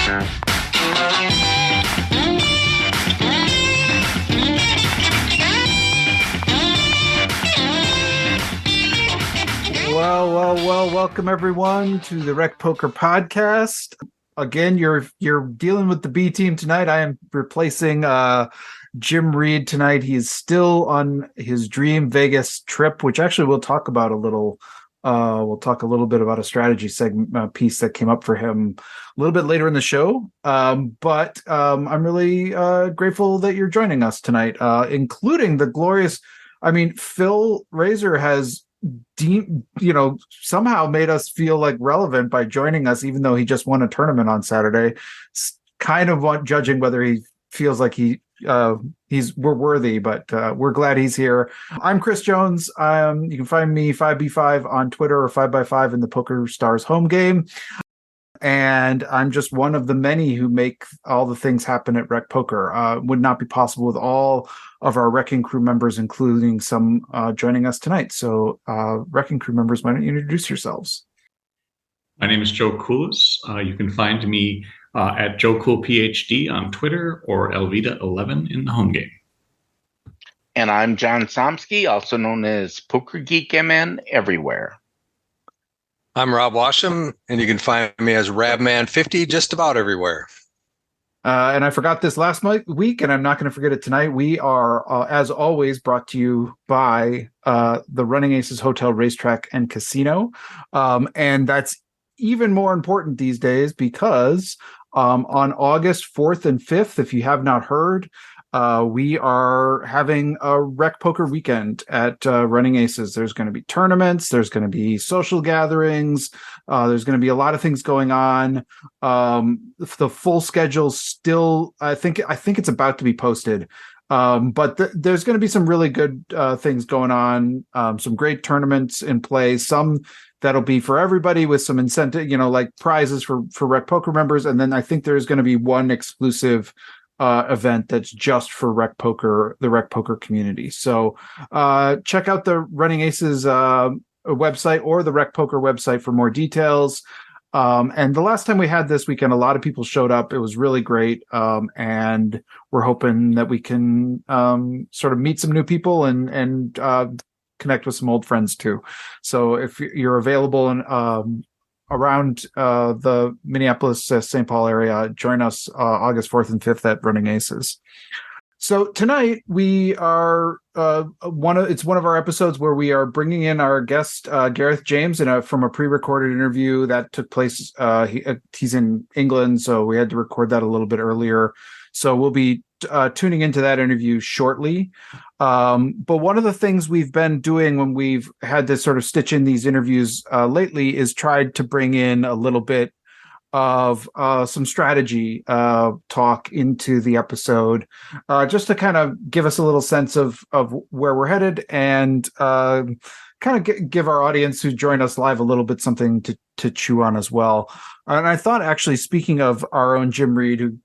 Well, welcome everyone to the RecPoker podcast. Again, you're dealing with the B team tonight. I am replacing Jim Reid tonight. He is still on his Dream Vegas trip, which actually we'll talk about a little. We'll talk a little bit about a strategy segment piece that came up for him a little bit later in the show. But I'm really grateful that you're joining us tonight, including the glorious. I mean, Phil Razor has somehow made us feel like relevant by joining us, even though he just won a tournament on Saturday. Kind of judging whether he feels like we're worthy, but we're glad he's here. I'm Chris Jones. You can find me 5B5 on Twitter or 5x5 in the Poker Stars home game. And I'm just one of the many who make all the things happen at RecPoker. Would not be possible with all of our RECing Crew members, including some joining us tonight. So RECing Crew members, why don't you introduce yourselves? My name is Joe Koulis. You can find me at JoeCoolPhD on Twitter or Elvita11 in the home game. And I'm John Somsky, also known as Poker Geek MN everywhere. I'm Rob Washam, and you can find me as Rabman50 just about everywhere. And I forgot this last week, and I'm not going to forget it tonight. We are, as always, brought to you by the Running Aces Hotel, Racetrack, and Casino. And that's even more important these days because on August 4th and 5th, if you have not heard, we are having a RecPoker weekend at Running Aces. There's going to be tournaments. There's going to be social gatherings. There's going to be a lot of things going on. The full schedule still, I think it's about to be posted. But there's going to be some really good things going on. Some great tournaments in play. Some that'll be for everybody with some incentive, like prizes for RecPoker members. And then I think there's going to be one exclusive event that's just for RecPoker, the RecPoker community. So check out the Running Aces website or the RecPoker website for more details. And the last time we had this weekend, a lot of people showed up. It was really great. And we're hoping that we can sort of meet some new people and connect with some old friends too. So if you're available and around the Minneapolis, St. Paul area, join us August 4th and 5th at Running Aces. So tonight we are it's one of our episodes where we are bringing in our guest Gareth James from a pre-recorded interview that took place. He's in England, so we had to record that a little bit earlier. So we'll be tuning into that interview shortly. But one of the things we've been doing when we've had to sort of stitch in these interviews lately is tried to bring in a little bit of some strategy talk into the episode, just to kind of give us a little sense of where we're headed and kind of give our audience who join us live a little bit something to chew on as well. And I thought, actually, speaking of our own Jim Reid, who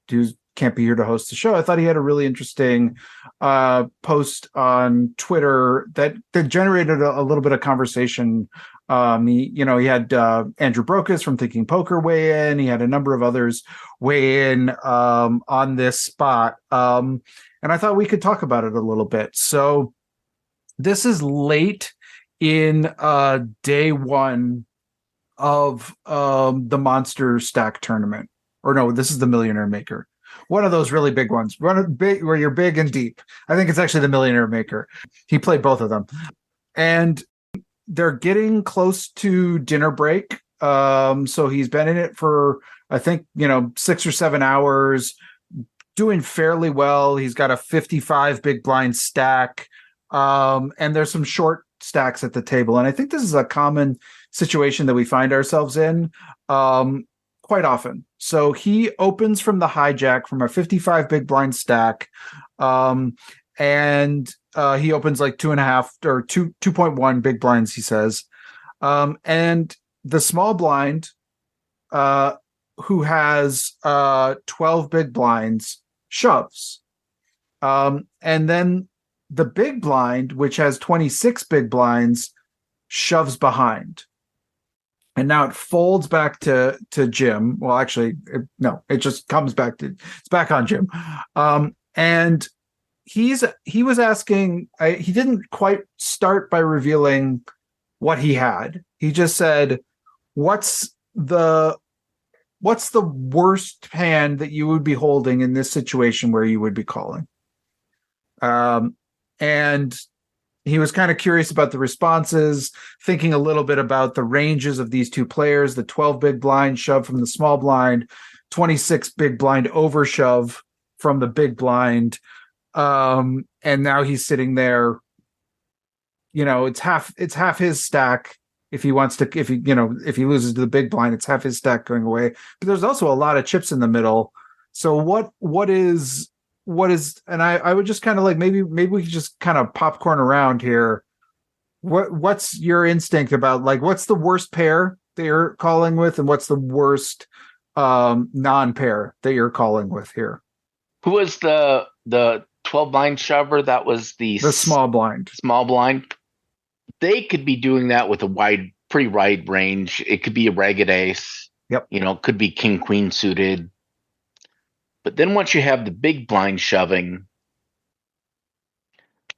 can't be here to host the show, I thought he had a really interesting post on Twitter that generated a little bit of conversation. He had Andrew Brokus from Thinking Poker weigh in. He had a number of others weigh in on this spot. And I thought we could talk about it a little bit. So this is late in day one of the Monster Stack tournament. Or no, this is the Millionaire Maker. One of those really big ones, where you're big and deep. I think it's actually the Millionaire Maker. He played both of them. And they're getting close to dinner break. So he's been in it for, I think, 6 or 7 hours, doing fairly well. He's got a 55 big blind stack. And there's some short stacks at the table. And I think this is a common situation that we find ourselves in quite often. So he opens from the hijack from a 55 big blind stack. And he opens like 2.5 or 2.1 big blinds, he says. And the small blind, who has 12 big blinds, shoves. And then the big blind, which has 26 big blinds, shoves behind. And now it folds back to Jim. Well, actually, no, it just comes back to it's back on Jim. And he was asking. He didn't quite start by revealing what he had. He just said, "What's the worst hand that you would be holding in this situation where you would be calling?" And he was kind of curious about the responses, thinking a little bit about the ranges of these two players, the 12 big blind shove from the small blind, 26 big blind over shove from the big blind. And now he's sitting there, it's half his stack. If he loses to the big blind, it's half his stack going away. But there's also a lot of chips in the middle. So what is, and I would just kind of like, maybe we could just kind of popcorn around here. What's your instinct about, like, what's the worst pair that you're calling with, and what's the worst non-pair that you're calling with here? Who was the 12 blind shover? That was the small blind. Small blind. They could be doing that with a pretty wide range. It could be a ragged ace. Yep. It could be king queen suited. But then once you have the big blind shoving,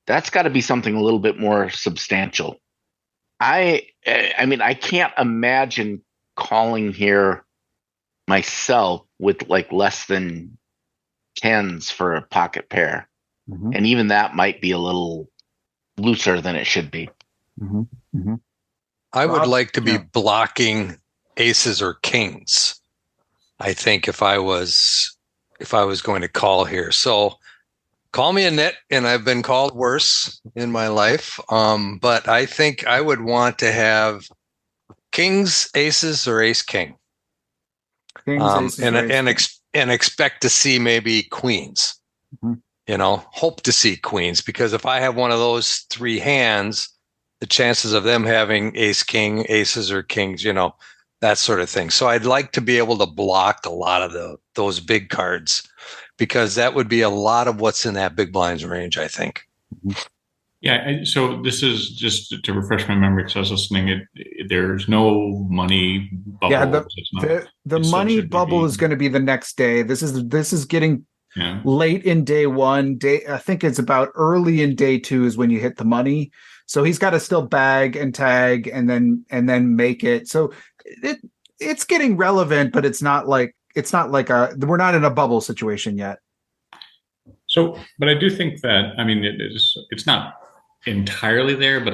that's got to be something a little bit more substantial. I mean, I can't imagine calling here myself with like less than tens for a pocket pair. Mm-hmm. And even that might be a little looser than it should be. Mm-hmm. Mm-hmm. I would like to be blocking aces or kings, I think, if I was going to call here. So call me a nit, and I've been called worse in my life. But I think I would want to have kings, aces, or ace king. Kings, aces, and expect to see maybe queens. Mm-hmm. Hope to see queens, because if I have one of those three hands, the chances of them having ace, king, aces, or kings, that sort of thing. So I'd like to be able to block a lot of those big cards, because that would be a lot of what's in that big blinds range, I think. Yeah. So this is just to refresh my memory, because I was listening. There's no money bubble. Yeah, the money bubble is going to be the next day. This is getting late in day one. I think it's about early in day two is when you hit the money. So he's got to still bag and tag and then make it. So it's getting relevant, but it's not like we're not in a bubble situation yet. So, but I do think that, I mean, it's not entirely there, but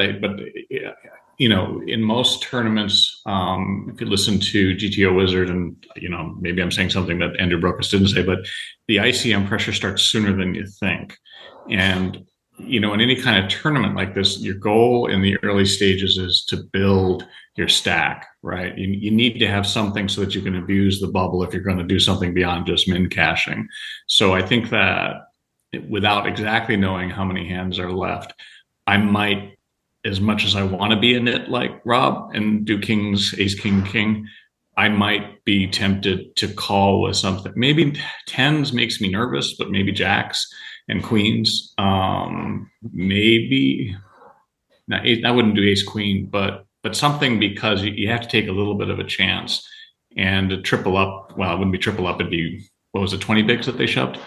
in most tournaments, if you listen to GTO Wizard, and maybe I'm saying something that Andrew Brokus didn't say, but the ICM pressure starts sooner than you think. And in any kind of tournament like this, your goal in the early stages is to build your stack, right? You need to have something so that you can abuse the bubble if you're going to do something beyond just min cashing. So I think that without exactly knowing how many hands are left, I might, as much as I want to be a nit like Rob and do kings, ace, king, king, I might be tempted to call with something. Maybe tens makes me nervous, but maybe jacks and queens. Maybe I wouldn't do ace queen, but something, because you have to take a little bit of a chance. And to triple up, well, it wouldn't be triple up, it'd be, what was it, 20 bigs that they shoved?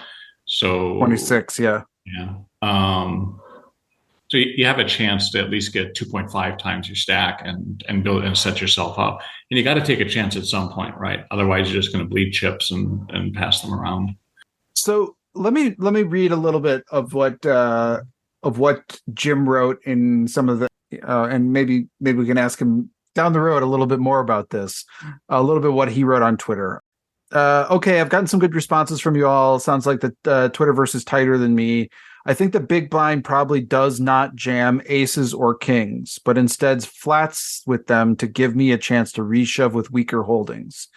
So 26, yeah. So you have a chance to at least get 2.5 times your stack and build and set yourself up. And you got to take a chance at some point, right? Otherwise, you're just going to bleed chips and pass them around. So let me read a little bit of what Jim wrote in some of the, and maybe we can ask him down the road a little bit more about this, a little bit what he wrote on Twitter. Okay, I've gotten some good responses from you all. Sounds like the Twitterverse is tighter than me. I think the big blind probably does not jam aces or kings, but instead flats with them to give me a chance to reshove with weaker holdings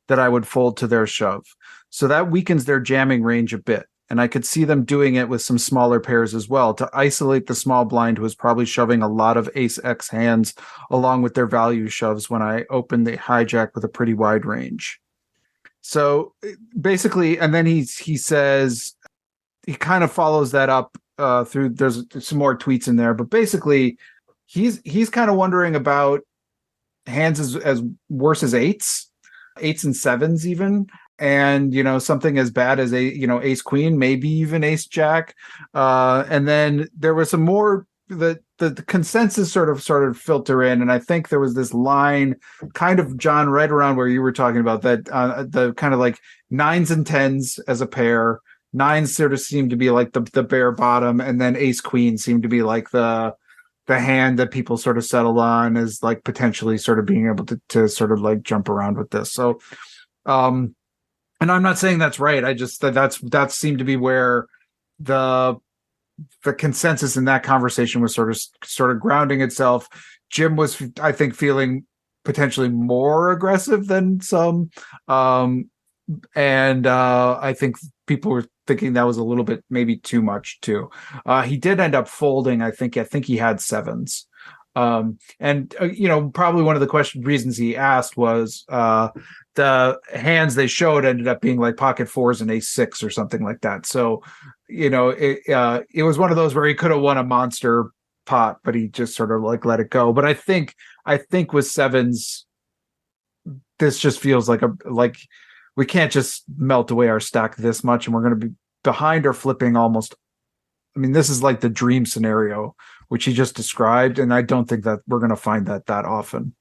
that I would fold to their shove. So that weakens their jamming range a bit. And I could see them doing it with some smaller pairs as well to isolate the small blind, who is probably shoving a lot of ace X hands along with their value shoves when I open the hijack with a pretty wide range. So basically, and then he says, he kind of follows that up through, there's some more tweets in there, but basically he's kind of wondering about hands as worse as eights and sevens even, and something as bad as ace queen, maybe even ace jack, and then there was some more. The consensus sort of filter in, and I think there was this line, kind of, John, right around where you were talking about that, the kind of like nines and tens as a pair. Nines sort of seemed to be like the bare bottom, and then ace queen seemed to be like the hand that people sort of settled on as like potentially sort of being able to sort of like jump around with this. So, and I'm not saying that's right. I just that seemed to be where the consensus in that conversation was sort of grounding itself. Jim was, I think, feeling potentially more aggressive than some, and I think people were thinking that was a little bit maybe too much too. He did end up folding. I think he had sevens, and probably one of the reasons he asked was the hands they showed ended up being like pocket fours and ace six or something like that. So it was one of those where he could have won a monster pot, but he just sort of like let it go. But I think with sevens, this just feels like we can't just melt away our stack this much, and we're going to be behind or flipping almost. I mean, this is like the dream scenario, which he just described, and I don't think that we're going to find that often.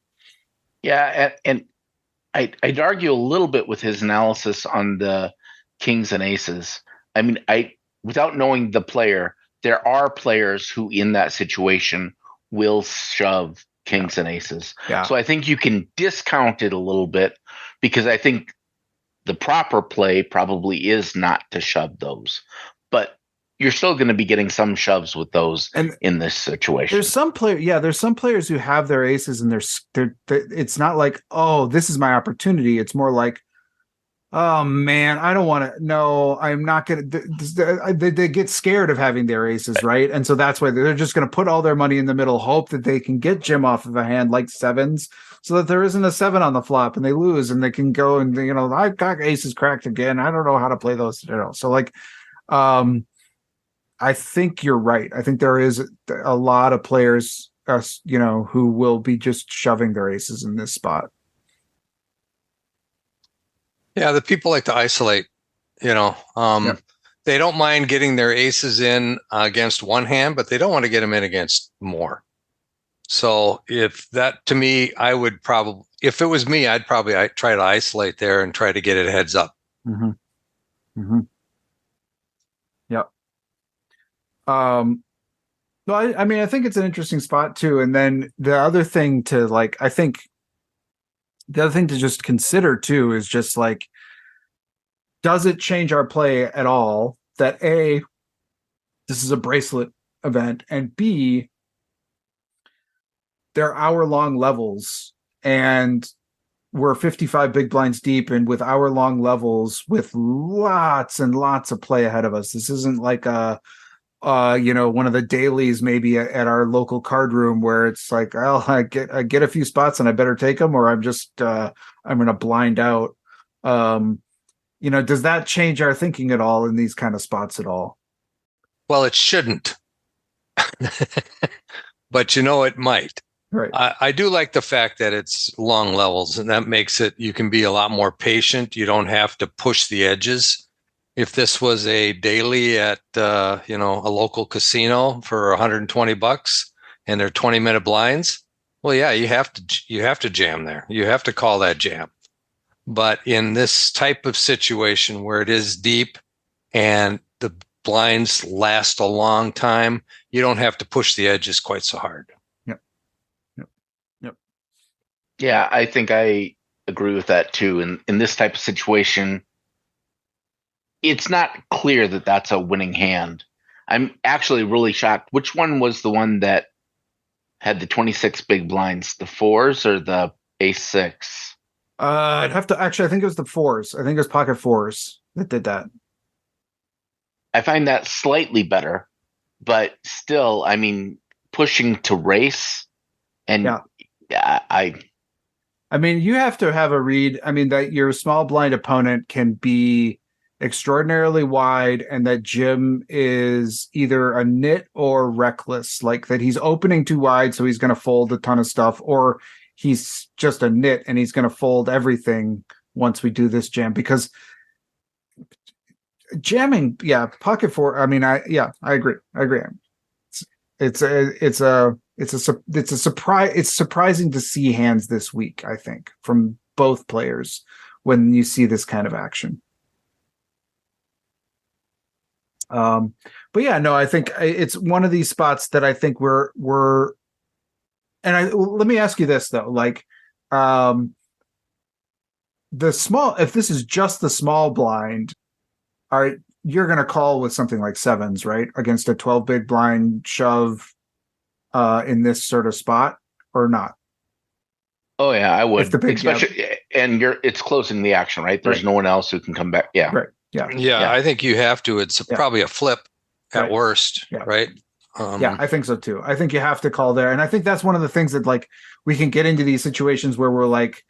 Yeah, and I'd argue a little bit with his analysis on the kings and aces. I mean, without knowing the player, there are players who in that situation will shove kings and aces. Yeah. So I think you can discount it a little bit, because I think the proper play probably is not to shove those. But you're still going to be getting some shoves with those in this situation. There's some players who have their aces, and they're it's not like, oh, this is my opportunity. It's more like, oh man, I don't want to. No, I'm not going to. They get scared of having their aces, right? And so that's why they're just going to put all their money in the middle, hope that they can get Jim off of a hand like sevens, so that there isn't a seven on the flop and they lose, and they can go and I've got aces cracked again. I don't know how to play those. So like, I think you're right. I think there is a lot of players, who will be just shoving their aces in this spot. Yeah, the people like to isolate, Yep. They don't mind getting their aces in against one hand, but they don't want to get them in against more. So if that, to me, if it was me, I'd probably try to isolate there and try to get it heads up. Mm-hmm. Mm-hmm. Yep. Well, I mean, I think it's an interesting spot too. And then the other thing to just consider too is just like, does it change our play at all that A, this is a bracelet event, and B, they're hour-long levels, and we're 55 big blinds deep, and with hour-long levels with lots and lots of play ahead of us. This isn't like one of the dailies maybe at our local card room where it's like, well, I get a few spots and I better take them, or I'm just I'm going to blind out. Does that change our thinking at all in these kind of spots at all? Well, it shouldn't, but it might. Right. I do like the fact that it's long levels, and that makes it, you can be a lot more patient. You don't have to push the edges. If this was a daily at, a local casino for $120 and they're 20-minute blinds, well, yeah, you have to jam there. You have to call that jam. But in this type of situation where it is deep and the blinds last a long time, you don't have to push the edges quite so hard. Yep. Yeah, I think I agree with that too. In this type of situation, it's not clear that that's a winning hand. I'm actually really shocked. Which one was the one that had the 26 big blinds? The fours or the ace six? I'd have to I think it was the fours. I think it was pocket fours that did that. I find that slightly better, but still, I mean, pushing to race, and I mean, you have to have a read. I mean, that your small blind opponent can be extraordinarily wide, and that Jim is either a nit or reckless, like that he's opening too wide, so he's going to fold a ton of stuff, or he's just a nit and he's going to fold everything once we do this jam, because jamming, pocket four. I mean, I agree. It's a surprise. It's surprising to see hands this week, I think, from both players when you see this kind of action. But yeah, no, I think it's one of these spots that I think we're let me ask you this though, like, if this is just the small blind, you're going to call with something like sevens, right? Against a 12 big blind shove in this sort of spot, or not? Oh yeah, I would. Especially, and it's closing the action, right? There's no one else who can come back. Yeah. Right. Yeah. I think you have to. It's probably a flip at worst, right? I think so too. I think you have to call there. And I think that's one of the things that, like, we can get into these situations where we're like,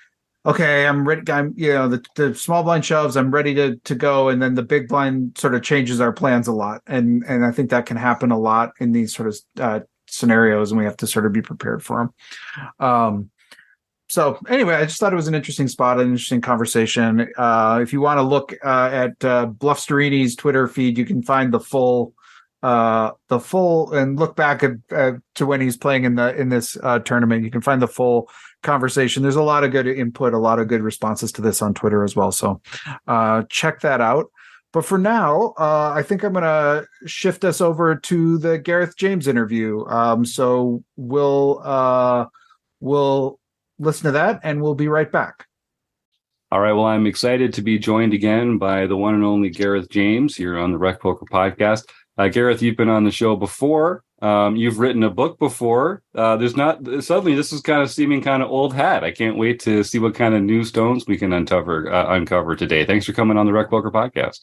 okay, I'm ready. The small blind shoves, I'm ready to go. And then the big blind sort of changes our plans a lot. And I think that can happen a lot in these sort of scenarios, and we have to sort of be prepared for them. So anyway, I just thought it was an interesting spot, an interesting conversation. If you want to look at Bluff Starini's Twitter feed, you can find the full and look back at to when he's playing in this tournament. You can find the full conversation. There's a lot of good input, a lot of good responses to this on Twitter as well. So check that out. But for now, I think I'm going to shift us over to the Gareth James interview. So we'll listen to that, and we'll be right back. All right. Well, I'm excited to be joined again by the one and only Gareth James here on the RecPoker podcast. Gareth, you've been on the show before. You've written a book before. Suddenly this is kind of seeming kind of old hat. I can't wait to see what kind of new stones we can uncover today. Thanks for coming on the RecPoker podcast.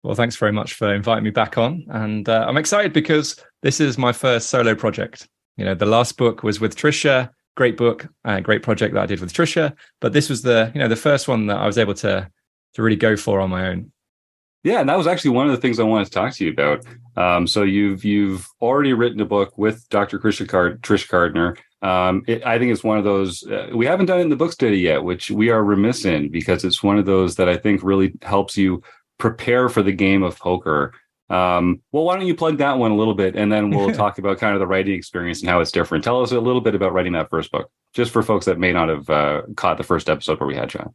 Well, thanks very much for inviting me back on. And I'm excited because this is my first solo project. The last book was with Trisha. Great book, great project that I did with Trisha. But this was the first one that I was able to really go for on my own. Yeah, and that was actually one of the things I wanted to talk to you about. So you've already written a book with Dr. Trish Cardner. I think it's one of those, we haven't done it in the book study yet, which we are remiss in, because it's one of those that I think really helps you prepare for the game of poker. Well, why don't you plug that one a little bit, and then we'll talk about kind of the writing experience and how it's different. Tell us a little bit about writing that first book, just for folks that may not have caught the first episode where we had John.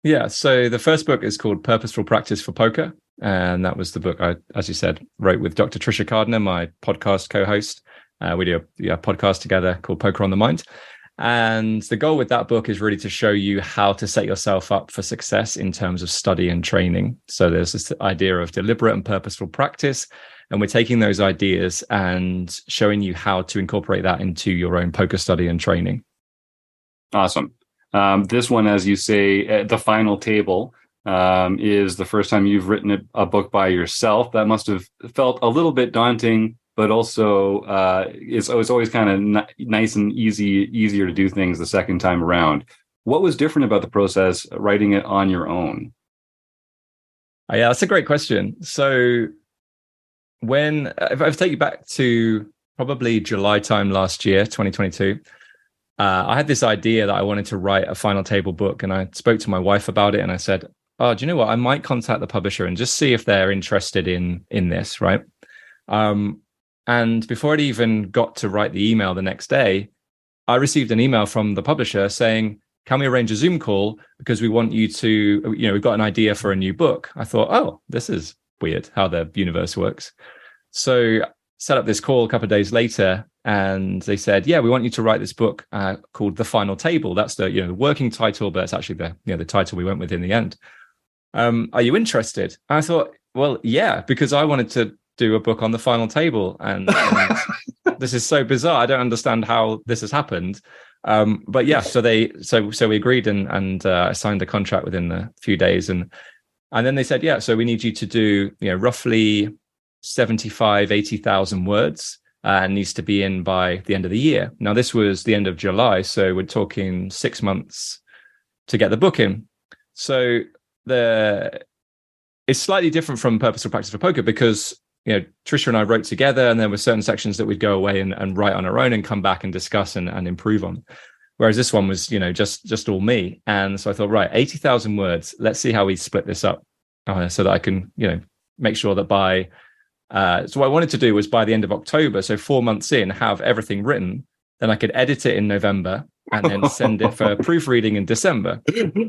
Yeah, so the first book is called Purposeful Practice for Poker. And that was the book I, as you said, wrote with Dr. Trisha Cardner, my podcast co-host. We do a podcast together called Poker on the Mind. And the goal with that book is really to show you how to set yourself up for success in terms of study and training. So there's this idea of deliberate and purposeful practice. And we're taking those ideas and showing you how to incorporate that into your own poker study and training. Awesome. This one, as you say, The Final Table, is the first time you've written a book by yourself. That must have felt a little bit daunting, but also it's always kind of nice and easier to do things the second time around. What was different about the process writing it on your own? Yeah, that's a great question. So if I take you back to probably July time last year, 2022, I had this idea that I wanted to write a final table book, and I spoke to my wife about it, and I said, oh, do you know what? I might contact the publisher and just see if they're interested in this, right? And before I'd even got to write the email the next day, I received an email from the publisher saying, can we arrange a Zoom call? Because we want you to, we've got an idea for a new book. I thought, oh, this is weird how the universe works. So set up this call a couple of days later, and they said, yeah, we want you to write this book called The Final Table. That's the working title, but it's actually the title we went with in the end. Are you interested? And I thought, well, yeah, because I wanted to do a book on the final table, and this is so bizarre. I don't understand how this has happened. But yeah, so we agreed and I signed the contract within a few days, and then they said, yeah, so we need you to do roughly 80,000 words, and needs to be in by the end of the year. Now this was the end of July, so we're talking 6 months to get the book in. So it's slightly different from Purposeful Practice for Poker, because Trisha and I wrote together, and there were certain sections that we'd go away and write on our own and come back and discuss and improve on. Whereas this one was, just all me. And so I thought, right, 80,000 words. Let's see how we split this up so that I can, make sure that by, so what I wanted to do was by the end of October, so 4 months in, have everything written. Then I could edit it in November and then send it for proofreading in December.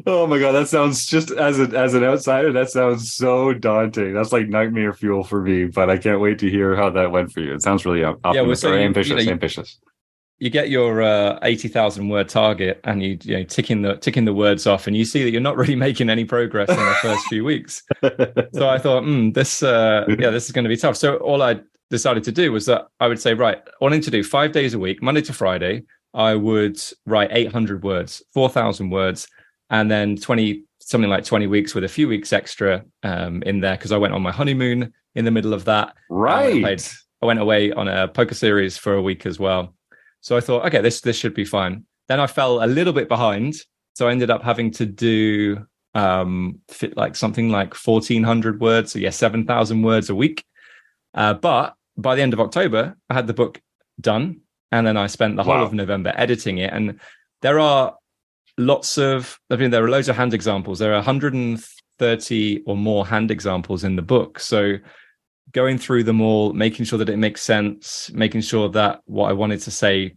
Oh my God, that sounds, just as an outsider, that sounds so daunting. That's like nightmare fuel for me, but I can't wait to hear how that went for you. It sounds really ambitious. You get your 80,000 word target, and you ticking the words off, and you see that you're not really making any progress in the first few weeks. So I thought, this is going to be tough. So all I decided to do was that I would say, right, wanting to do 5 days a week, Monday to Friday, I would write 800 words, 4,000 words, and then 20 weeks with a few weeks extra in there, because I went on my honeymoon in the middle of that. Right. I went away on a poker series for a week as well. So I thought, okay, this should be fine. Then I fell a little bit behind. So I ended up having to do something like 1,400 words. So 7,000 words a week. But by the end of October, I had the book done. And then I spent the whole of November editing it. And there are loads of hand examples. There are 130 or more hand examples in the book. So going through them all, making sure that it makes sense, making sure that what I wanted to say,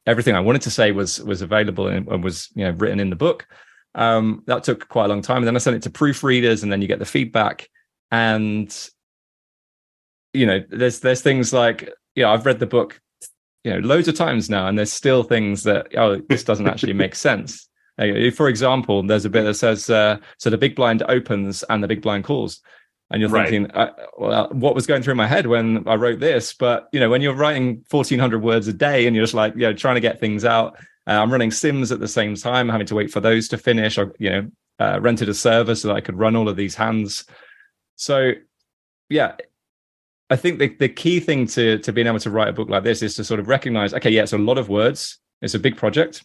everything I wanted to say was available and was written in the book. That took quite a long time. And then I sent it to proofreaders, and then you get the feedback. And there's things like I've read the book loads of times now, and there's still things that this doesn't actually make sense. For example, there's a bit that says so the big blind opens and the big blind calls. And you're thinking, what was going through my head when I wrote this? But, when you're writing 1,400 words a day and you're just like, trying to get things out. I'm running sims at the same time, having to wait for those to finish. I, rented a server so that I could run all of these hands. So, I think the key thing to being able to write a book like this is to sort of recognize, okay, it's a lot of words. It's a big project.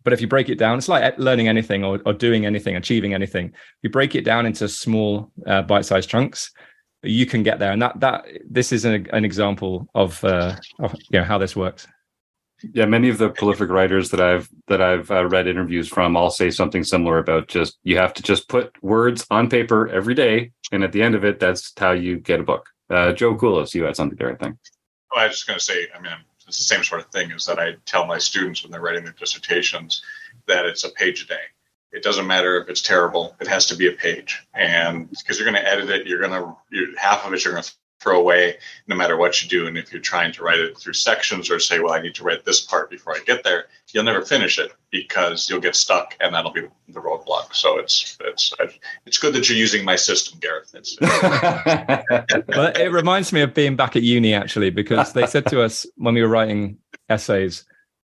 But if you break it down, it's like learning anything or doing anything, achieving anything. If you break it down into small bite-sized chunks, you can get there. And that this is an example of how this works. Yeah, many of the prolific writers that I've read interviews from all say something similar about you have to just put words on paper every day, and at the end of it, that's how you get a book. Joe Koulos, you had something there, I think. I was just going to say, it's the same sort of thing, is that I tell my students when they're writing their dissertations that it's a page a day. It doesn't matter if it's terrible. It has to be a page. And because you're going to edit it, half of it you're going to throw away no matter what you do. And if you're trying to write it through sections or say, well, I need to write this part before I get there, you'll never finish it because you'll get stuck, and that'll be the roadblock. So it's good that you're using my system, Gareth. Well, it reminds me of being back at uni, actually, because they said to us when we were writing essays,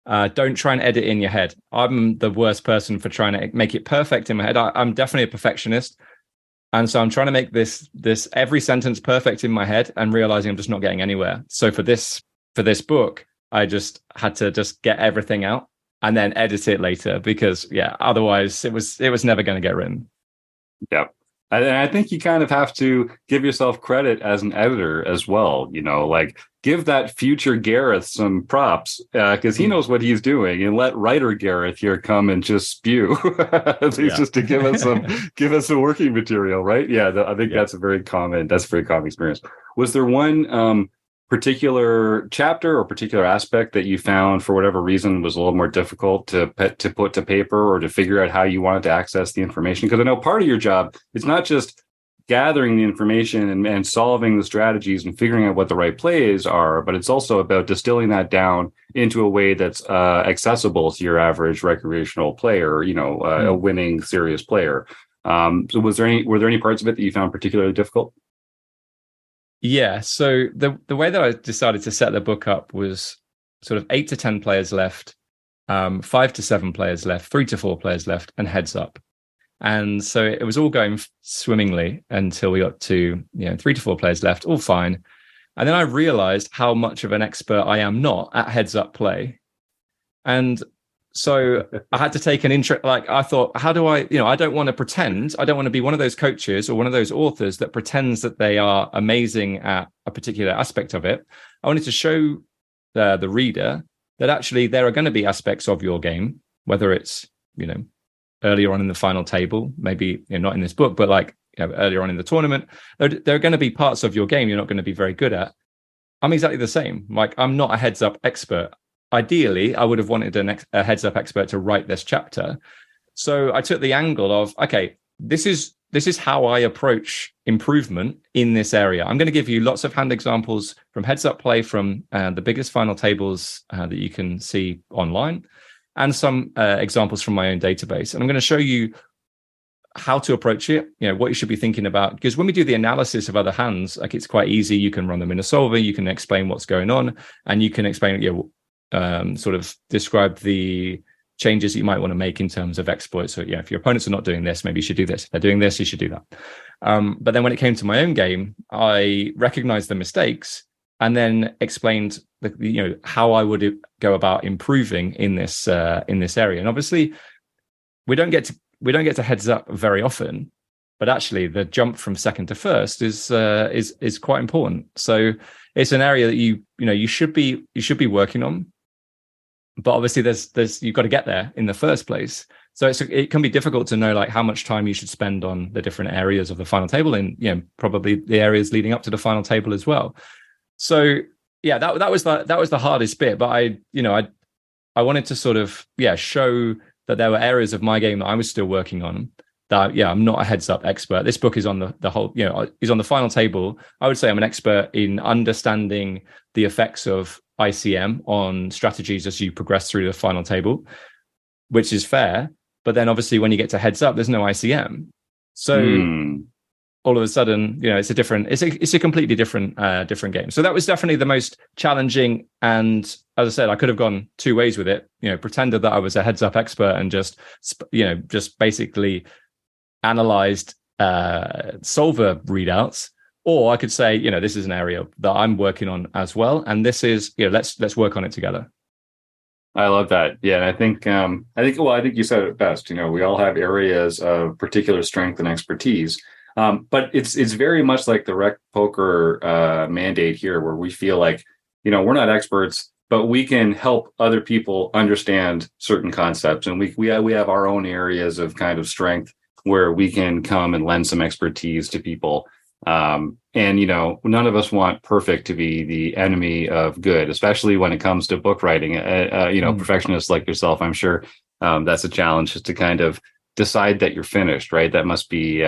don't try and edit in your head. I'm the worst person for trying to make it perfect in my head. I'm definitely a perfectionist. And so I'm trying to make this every sentence perfect in my head, and realizing I'm just not getting anywhere. So for this book, I just had to just get everything out and then edit it later, because otherwise it was never going to get written. Yeah. And I think you kind of have to give yourself credit as an editor as well. Give that future Gareth some props, because he knows what he's doing, and let writer Gareth here come and just spew, at least just to give us some working material, right? Yeah, I think that's a very common experience. Was there one particular chapter or particular aspect that you found, for whatever reason, was a little more difficult to put to paper, or to figure out how you wanted to access the information? Because I know part of your job, it's not just gathering the information and solving the strategies and figuring out what the right plays are, but it's also about distilling that down into a way that's accessible to your average recreational player, a winning serious player. So were there any parts of it that you found particularly difficult? Yeah. So the way that I decided to set the book up was sort of 8 to 10 players left, 5 to 7 players left, 3 to 4 players left, and heads up. And so it was all going swimmingly until we got to 3 to 4 players left, all fine. And then I realized how much of an expert I am not at heads up play. And so I had to take an interest. Like, I thought, how do I don't want to pretend. I don't want to be one of those coaches or one of those authors that pretends that they are amazing at a particular aspect of it. I wanted to show the reader that actually there are going to be aspects of your game, whether it's, earlier on in the final table, maybe not in this book, but like earlier on in the tournament, there are going to be parts of your game you're not going to be very good at. I'm exactly the same. Like, I'm not a heads up expert. Ideally, I would have wanted a heads up expert to write this chapter. So I took the angle of, okay, this is how I approach improvement in this area. I'm going to give you lots of hand examples from heads up play from the biggest final tables that you can see online, and some examples from my own database. And I'm going to show you how to approach it, what you should be thinking about. Because when we do the analysis of other hands, like, it's quite easy. You can run them in a solver, you can explain what's going on, and you can explain, sort of describe the changes that you might want to make in terms of exploits. So if your opponents are not doing this, maybe you should do this. If they're doing this, you should do that. But then when it came to my own game, I recognized the mistakes and then explained how I would go about improving in this area. And obviously, we don't get to heads up very often, but actually the jump from second to first is quite important. So it's an area that you should be working on. But obviously, there's you've got to get there in the first place. So it can be difficult to know like how much time you should spend on the different areas of the final table, and probably the areas leading up to the final table as well. So yeah, that was the hardest bit. But I wanted to sort of show that there were areas of my game that I was still working on. That I'm not a heads up expert. This book is on the whole, is on the final table. I would say I'm an expert in understanding the effects of ICM on strategies as you progress through the final table, which is fair. But then obviously when you get to heads up, there's no ICM. So all of a sudden, it's a completely different game. So that was definitely the most challenging. And as I said, I could have gone two ways with it, pretended that I was a heads up expert and just basically analyzed solver readouts. Or I could say, this is an area that I'm working on as well, and this is, let's work on it together. I love that. Yeah, and I think you said it best. We all have areas of particular strength and expertise, but it's very much like the Rec Poker mandate here, where we feel like we're not experts, but we can help other people understand certain concepts, and we have our own areas of kind of strength where we can come and lend some expertise to people. And none of us want perfect to be the enemy of good, especially when it comes to book writing. Perfectionists like yourself, I'm sure that's a challenge, just to kind of decide that you're finished, right? That must be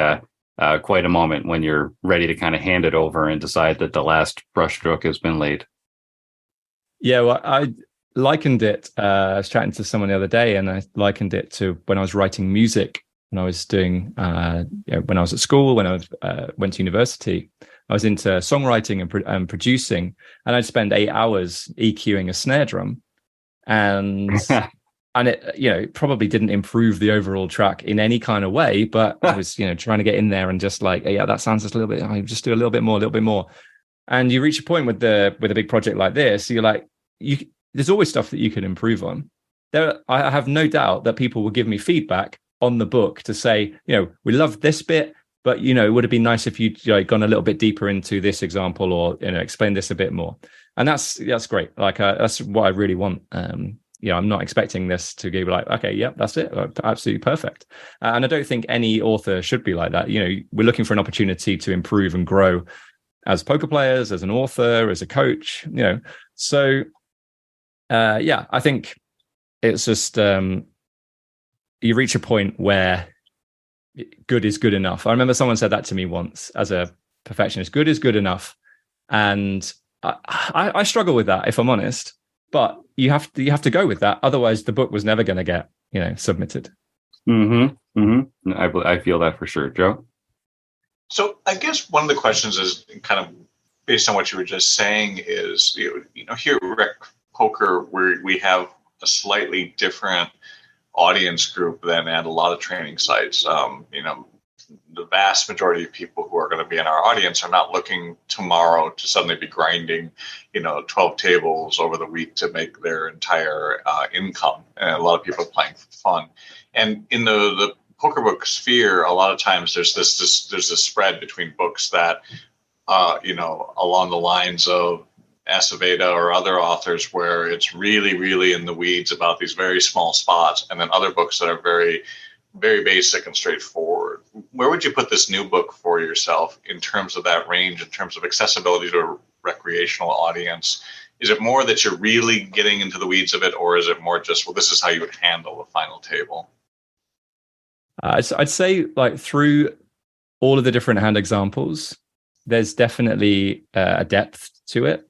quite a moment when you're ready to kind of hand it over and decide that the last brushstroke has been laid. Yeah, well, I likened it. I was chatting to someone the other day, and I likened it to when I was writing music. When I was doing, when I was at school, when I went to university, I was into songwriting and producing, and I'd spend 8 hours EQing a snare drum, and it, it probably didn't improve the overall track in any kind of way, but I was, trying to get in there and just like, that sounds just a little bit. I just do a little bit more, and you reach a point with a big project like this, you're like, there's always stuff that you can improve on. I have no doubt that people will give me feedback on the book to say, we love this bit, but would it be nice if you'd gone a little bit deeper into this example, or explain this a bit more. And that's great. Like that's what I really want. I'm not expecting this to be like, okay, yep, that's it, absolutely perfect. And I don't think any author should be like that. We're looking for an opportunity to improve and grow as poker players, as an author, as a coach. So I think it's just you reach a point where good is good enough. I remember someone said that to me once as a perfectionist. Good is good enough, and I struggle with that, if I'm honest. But you have to go with that. Otherwise, the book was never going to get submitted. I feel that for sure, Joe. So I guess one of the questions is kind of based on what you were just saying is here at Rec Poker, where we have a slightly different audience group than at a lot of training sites. The vast majority of people who are going to be in our audience are not looking tomorrow to suddenly be grinding, 12 tables over the week to make their entire income. And a lot of people are playing for fun. And in the poker book sphere, a lot of times there's this spread between books that, along the lines of Aceveda or other authors where it's really, really in the weeds about these very small spots, and then other books that are very, very basic and straightforward. Where would you put this new book for yourself in terms of that range, in terms of accessibility to a recreational audience? Is it more that you're really getting into the weeds of it, or is it more just, well, this is how you would handle the final table? I'd say, like, through all of the different hand examples, there's definitely a depth to it.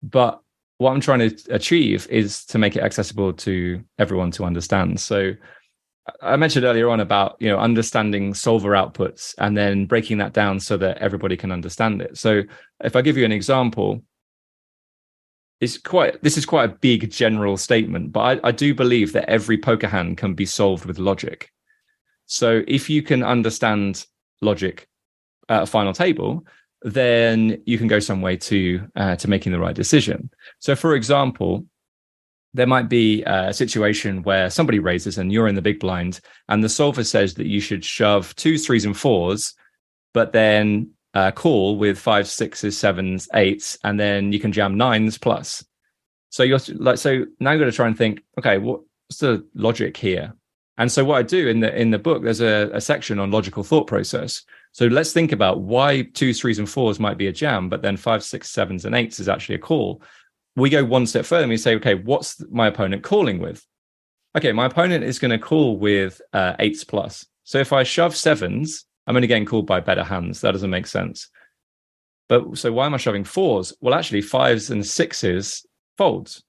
But what I'm trying to achieve is to make it accessible to everyone to understand. So I mentioned earlier on about, understanding solver outputs and then breaking that down so that everybody can understand it. So if I give you an example, this is quite a big general statement, but I do believe that every poker hand can be solved with logic. So if you can understand logic at a final table, then you can go some way to making the right decision. So, for example, there might be a situation where somebody raises and you're in the big blind, and the solver says that you should shove 2s, 3s, and 4s, but then call with 5s, 6s, 7s, 8s, and then you can jam 9s plus. So now you've got to try and think, okay, what's the logic here? And so what I do in the book, there's a section on logical thought process. So let's think about why 2s, 3s, and 4s might be a jam, but then 5s, 6s, 7s, and 8s is actually a call. We go one step further and we say, okay, what's my opponent calling with? Okay, my opponent is going to call with 8s plus. So if I shove 7s, I'm only getting called by better hands. That doesn't make sense. But so why am I shoving 4s? Well, actually, 5s and 6s folds.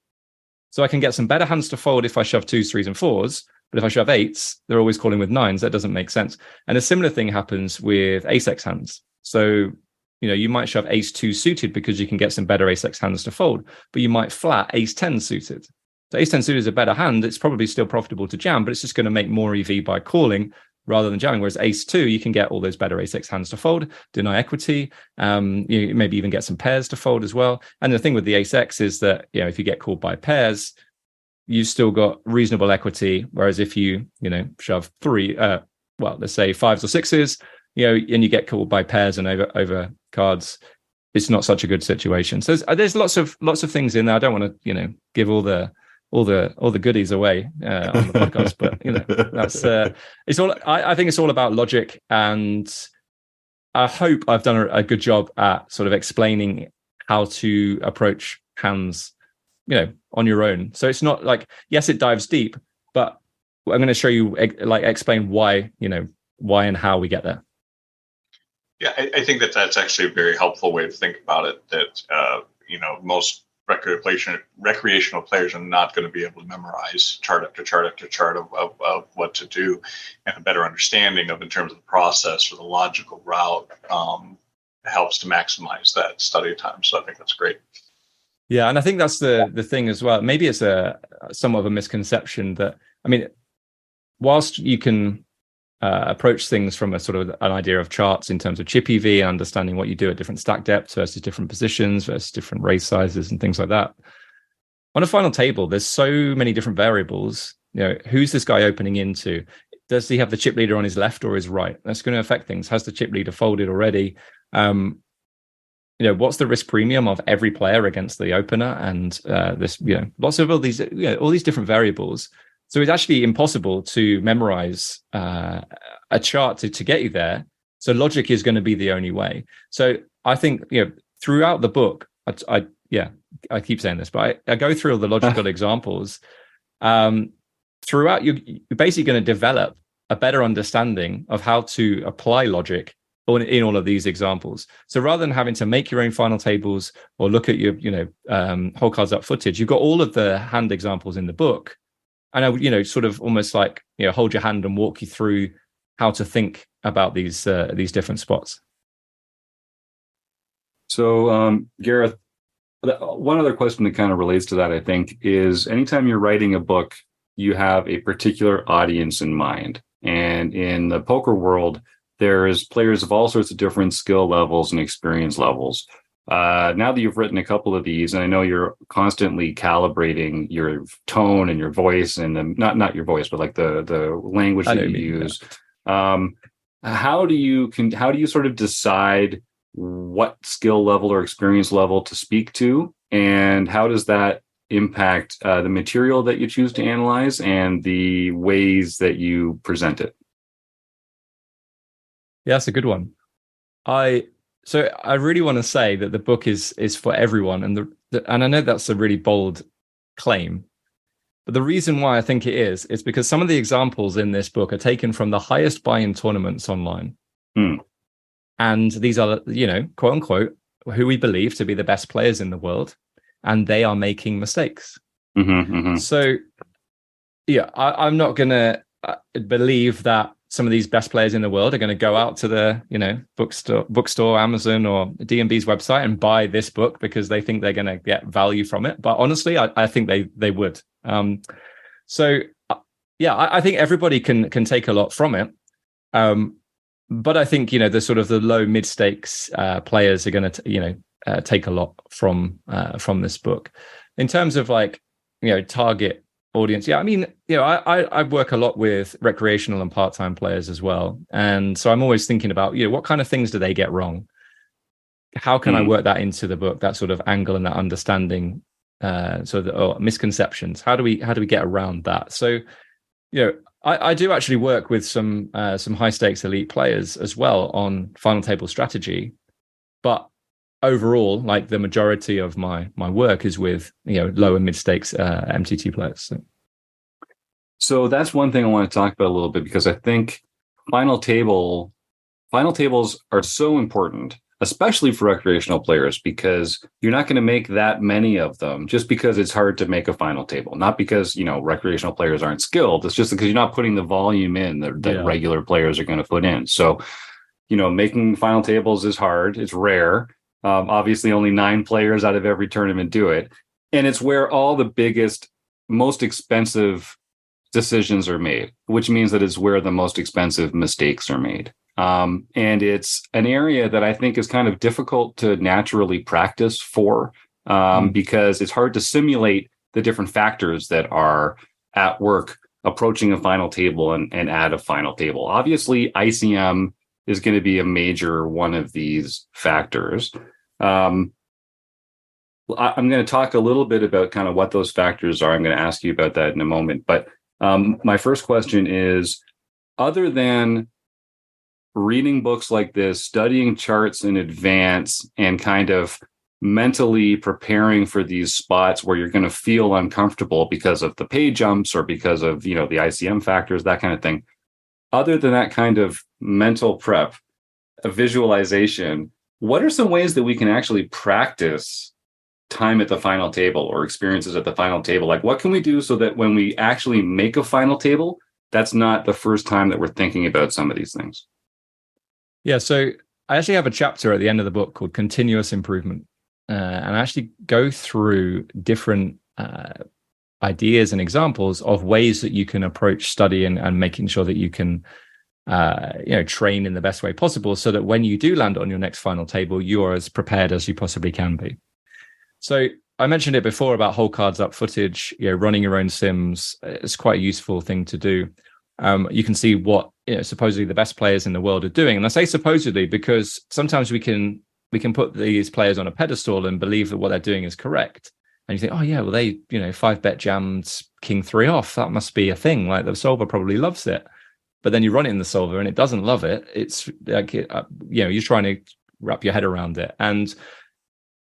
So I can get some better hands to fold if I shove 2s, 3s, and 4s. But if I shove 8s, they're always calling with 9s. That doesn't make sense. And a similar thing happens with ace-x hands. So, you might shove ace-2 suited because you can get some better ace-x hands to fold, but you might flat ace-10 suited. So ace-10 suited is a better hand. It's probably still profitable to jam, but it's just going to make more EV by calling rather than jamming. Whereas ace-2, you can get all those better ace-x hands to fold, deny equity. You maybe even get some pairs to fold as well. And the thing with the ace-x is that, if you get called by pairs, you've still got reasonable equity. Whereas if you, shove 3, let's say 5s or 6s, and you get called by pairs and over cards, it's not such a good situation. So there's lots of things in there. I don't want to, give all the goodies away on the podcast, but that's it's all. I think it's all about logic, and I hope I've done a good job at sort of explaining how to approach hands, on your own. So it's not like, yes, it dives deep, but I'm going to show you, explain why, why and how we get there. Yeah, I think that's actually a very helpful way to think about it. That most recreational players are not going to be able to memorize chart after chart after chart of what to do, and a better understanding of in terms of the process or the logical route helps to maximize that study time. So I think that's great. Yeah, and I think that's the thing as well. Maybe it's somewhat of a misconception that, whilst you can approach things from a sort of an idea of charts in terms of chip EV and understanding what you do at different stack depths versus different positions versus different raise sizes and things like that. On a final table, there's so many different variables. Who's this guy opening into? Does he have the chip leader on his left or his right? That's going to affect things. Has the chip leader folded already? What's the risk premium of every player against the opener? And lots of all these different variables. So it's actually impossible to memorize a chart to get you there. So logic is going to be the only way. So I think, throughout the book, I keep saying this, but I go through all the logical examples. Throughout, you're basically going to develop a better understanding of how to apply logic in all of these examples. So rather than having to make your own final tables or look at your, whole cards up footage, you've got all of the hand examples in the book. And I would, sort of almost like, hold your hand and walk you through how to think about these different spots. So, Gareth, one other question that kind of relates to that, I think, is anytime you're writing a book, you have a particular audience in mind. And in the poker world, there's players of all sorts of different skill levels and experience levels. Now that you've written a couple of these, and I know you're constantly calibrating your tone and your voice, and not your voice, but like the language that you use. How do you sort of decide what skill level or experience level to speak to, and how does that impact the material that you choose to analyze and the ways that you present it? Yeah, that's a good one. I really want to say that the book is for everyone, and and I know that's a really bold claim, but the reason why I think it is because some of the examples in this book are taken from the highest buy-in tournaments online. And these are, quote unquote, who we believe to be the best players in the world, and they are making mistakes. So, yeah, I'm not going to believe that some of these best players in the world are going to go out to the, bookstore, Amazon, or D&B's website and buy this book because they think they're going to get value from it. But honestly, I think they would. I think everybody can take a lot from it. But I think, the sort of the low mid stakes players are going to, take a lot from this book in terms of target audience. Yeah, I mean, I work a lot with recreational and part-time players as well, and so I'm always thinking about what kind of things do they get wrong? How can I work that into the book? That sort of angle and that understanding, misconceptions. How do we get around that? So, I do actually work with some high stakes elite players as well on final table strategy, but overall, the majority of my work is with low and mid stakes MTT players. So that's one thing I want to talk about a little bit, because I think final tables are so important, especially for recreational players, because you're not going to make that many of them just because it's hard to make a final table. Not because recreational players aren't skilled. It's just because you're not putting the volume in that regular players are going to put in. So making final tables is hard. It's rare. Obviously, only 9 players out of every tournament do it. And it's where all the biggest, most expensive decisions are made, which means that it's where the most expensive mistakes are made. And it's an area that I think is kind of difficult to naturally practice for, because it's hard to simulate the different factors that are at work approaching a final table and at a final table. Obviously, ICM is going to be a major one of these factors. I'm going to talk a little bit about kind of what those factors are. I'm going to ask you about that in a moment. But my first question is, other than reading books like this, studying charts in advance, and kind of mentally preparing for these spots where you're going to feel uncomfortable because of the pay jumps or because of, the ICM factors, that kind of thing. Other than that kind of mental prep, a visualization, what are some ways that we can actually practice time at the final table or experiences at the final table? What can we do so that when we actually make a final table, that's not the first time that we're thinking about some of these things? Yeah, so I actually have a chapter at the end of the book called Continuous Improvement. And I actually go through different ideas and examples of ways that you can approach studying and making sure that you can train in the best way possible, so that when you do land on your next final table, you are as prepared as you possibly can be. So I mentioned it before about whole cards up footage, running your own sims. It's quite a useful thing to do. You can see what supposedly the best players in the world are doing. And I say supposedly because sometimes we can put these players on a pedestal and believe that what they're doing is correct. And you think, oh yeah, well they 5-bet jammed king 3 off. That must be a thing. The solver probably loves it. But then you run it in the solver and it doesn't love it. It's you're trying to wrap your head around it. And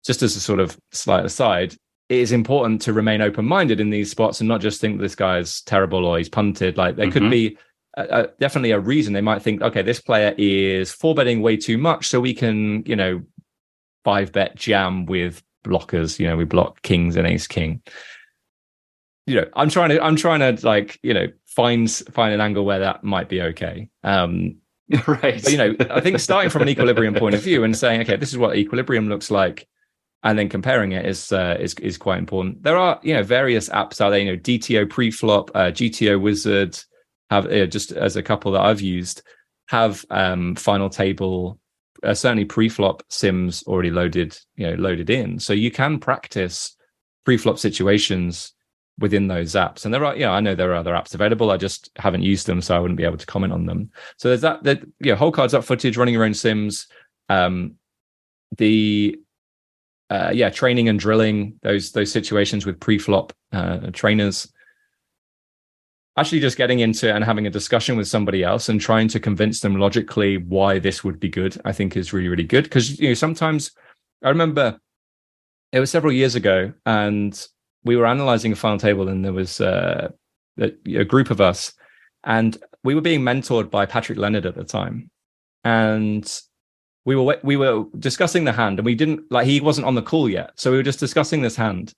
just as a sort of slight aside, it is important to remain open-minded in these spots and not just think this guy's terrible or he's punted. There could be definitely a reason. They might think, okay, this player is 4-betting way too much, so we can 5-bet jam with blockers. We block kings and ace king. I'm trying to find an angle where that might be okay. Right. But, I think starting from an equilibrium point of view and saying, okay, this is what equilibrium looks like, and then comparing it is quite important. There are various apps out there. DTO Preflop, GTO Wizard have just as a couple that I've used have final table, certainly preflop sims already loaded in, so you can practice preflop situations within those apps. And there are, I know there are other apps available. I just haven't used them, so I wouldn't be able to comment on them. So there's that whole cards up footage, running your own sims. the training and drilling, those situations with pre-flop trainers, actually just getting into and having a discussion with somebody else and trying to convince them logically why this would be good, I think is really, really good. Because sometimes I remember it was several years ago, and we were analyzing a final table, and there was a group of us, and we were being mentored by Patrick Leonard at the time, and we were discussing the hand, and we didn't he wasn't on the call yet, so we were just discussing this hand,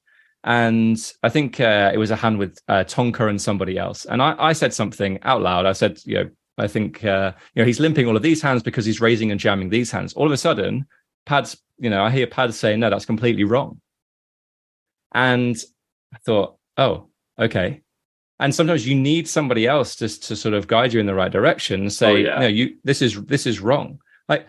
and I think it was a hand with Tonka and somebody else, and I said something out loud. I said, I think he's limping all of these hands because he's raising and jamming these hands. All of a sudden, Pad's, I hear Pad say, no, that's completely wrong. And I thought, oh, okay. And sometimes you need somebody else just to sort of guide you in the right direction and say, no, this is wrong. Like,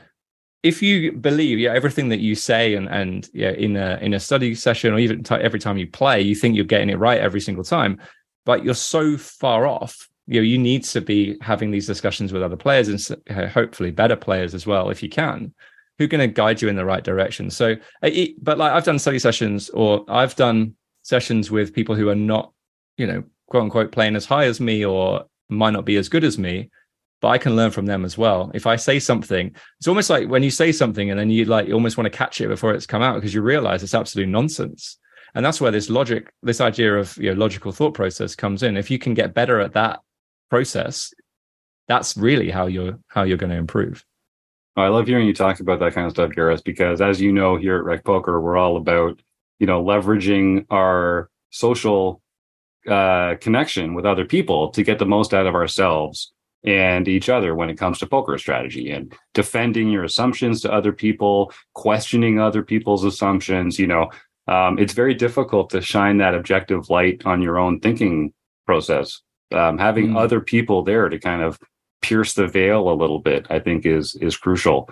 if you believe everything that you say and in a study session, or even every time you play, you think you're getting it right every single time, but you're so far off. You need to be having these discussions with other players, and hopefully better players as well, if you can, who are going to guide you in the right direction. So, but I've done study sessions, or I've done sessions with people who are not, quote unquote, playing as high as me, or might not be as good as me, but I can learn from them as well. If I say something, it's almost like when you say something and then you almost want to catch it before it's come out, because you realize it's absolute nonsense. And that's where this idea of logical thought process comes in. If you can get better at that process, that's really how you're going to improve. I love hearing you talk about that kind of stuff, Gareth, because as you know, here at RecPoker, we're all about, leveraging our social connection with other people to get the most out of ourselves and each other when it comes to poker strategy, and defending your assumptions to other people, questioning other people's assumptions. It's very difficult to shine that objective light on your own thinking process. Having other people there to kind of pierce the veil a little bit, I think is crucial.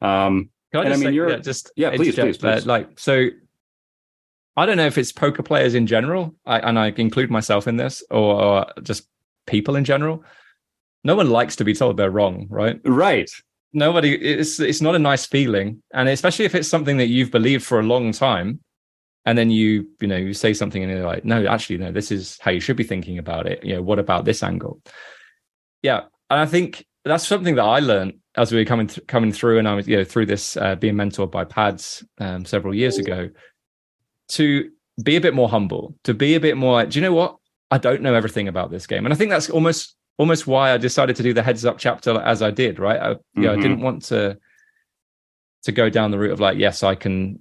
Can I please. So I don't know if it's poker players in general, and I include myself in this, or just people in general. No one likes to be told they're wrong, right? Right. Nobody. It's not a nice feeling, and especially if it's something that you've believed for a long time, and then you say something and you're like, no, actually, no, this is how you should be thinking about it. What about this angle? Yeah, and I think that's something that I learned as we were coming through, and I was through this being mentored by Pads several years ago, to be a bit more humble, to be a bit more like, do you know what? I don't know everything about this game, and I think that's almost why I decided to do the heads up chapter as I did. Right? I didn't want to go down the route of like, yes, I can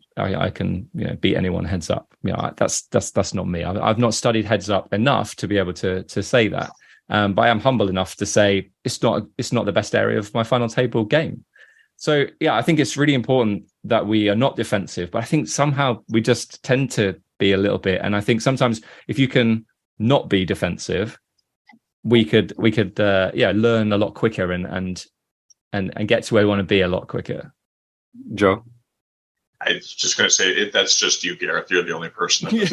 beat anyone heads up. That's not me. I've not studied heads up enough to be able to say that. But I am humble enough to say it's not the best area of my final table game. So I think it's really important that we are not defensive, but I think somehow we just tend to be a little bit. And I think sometimes if you can not be defensive, we could learn a lot quicker and get to where we want to be a lot quicker. Joe? I was just going to say that's just you, Gareth. You're the only person that does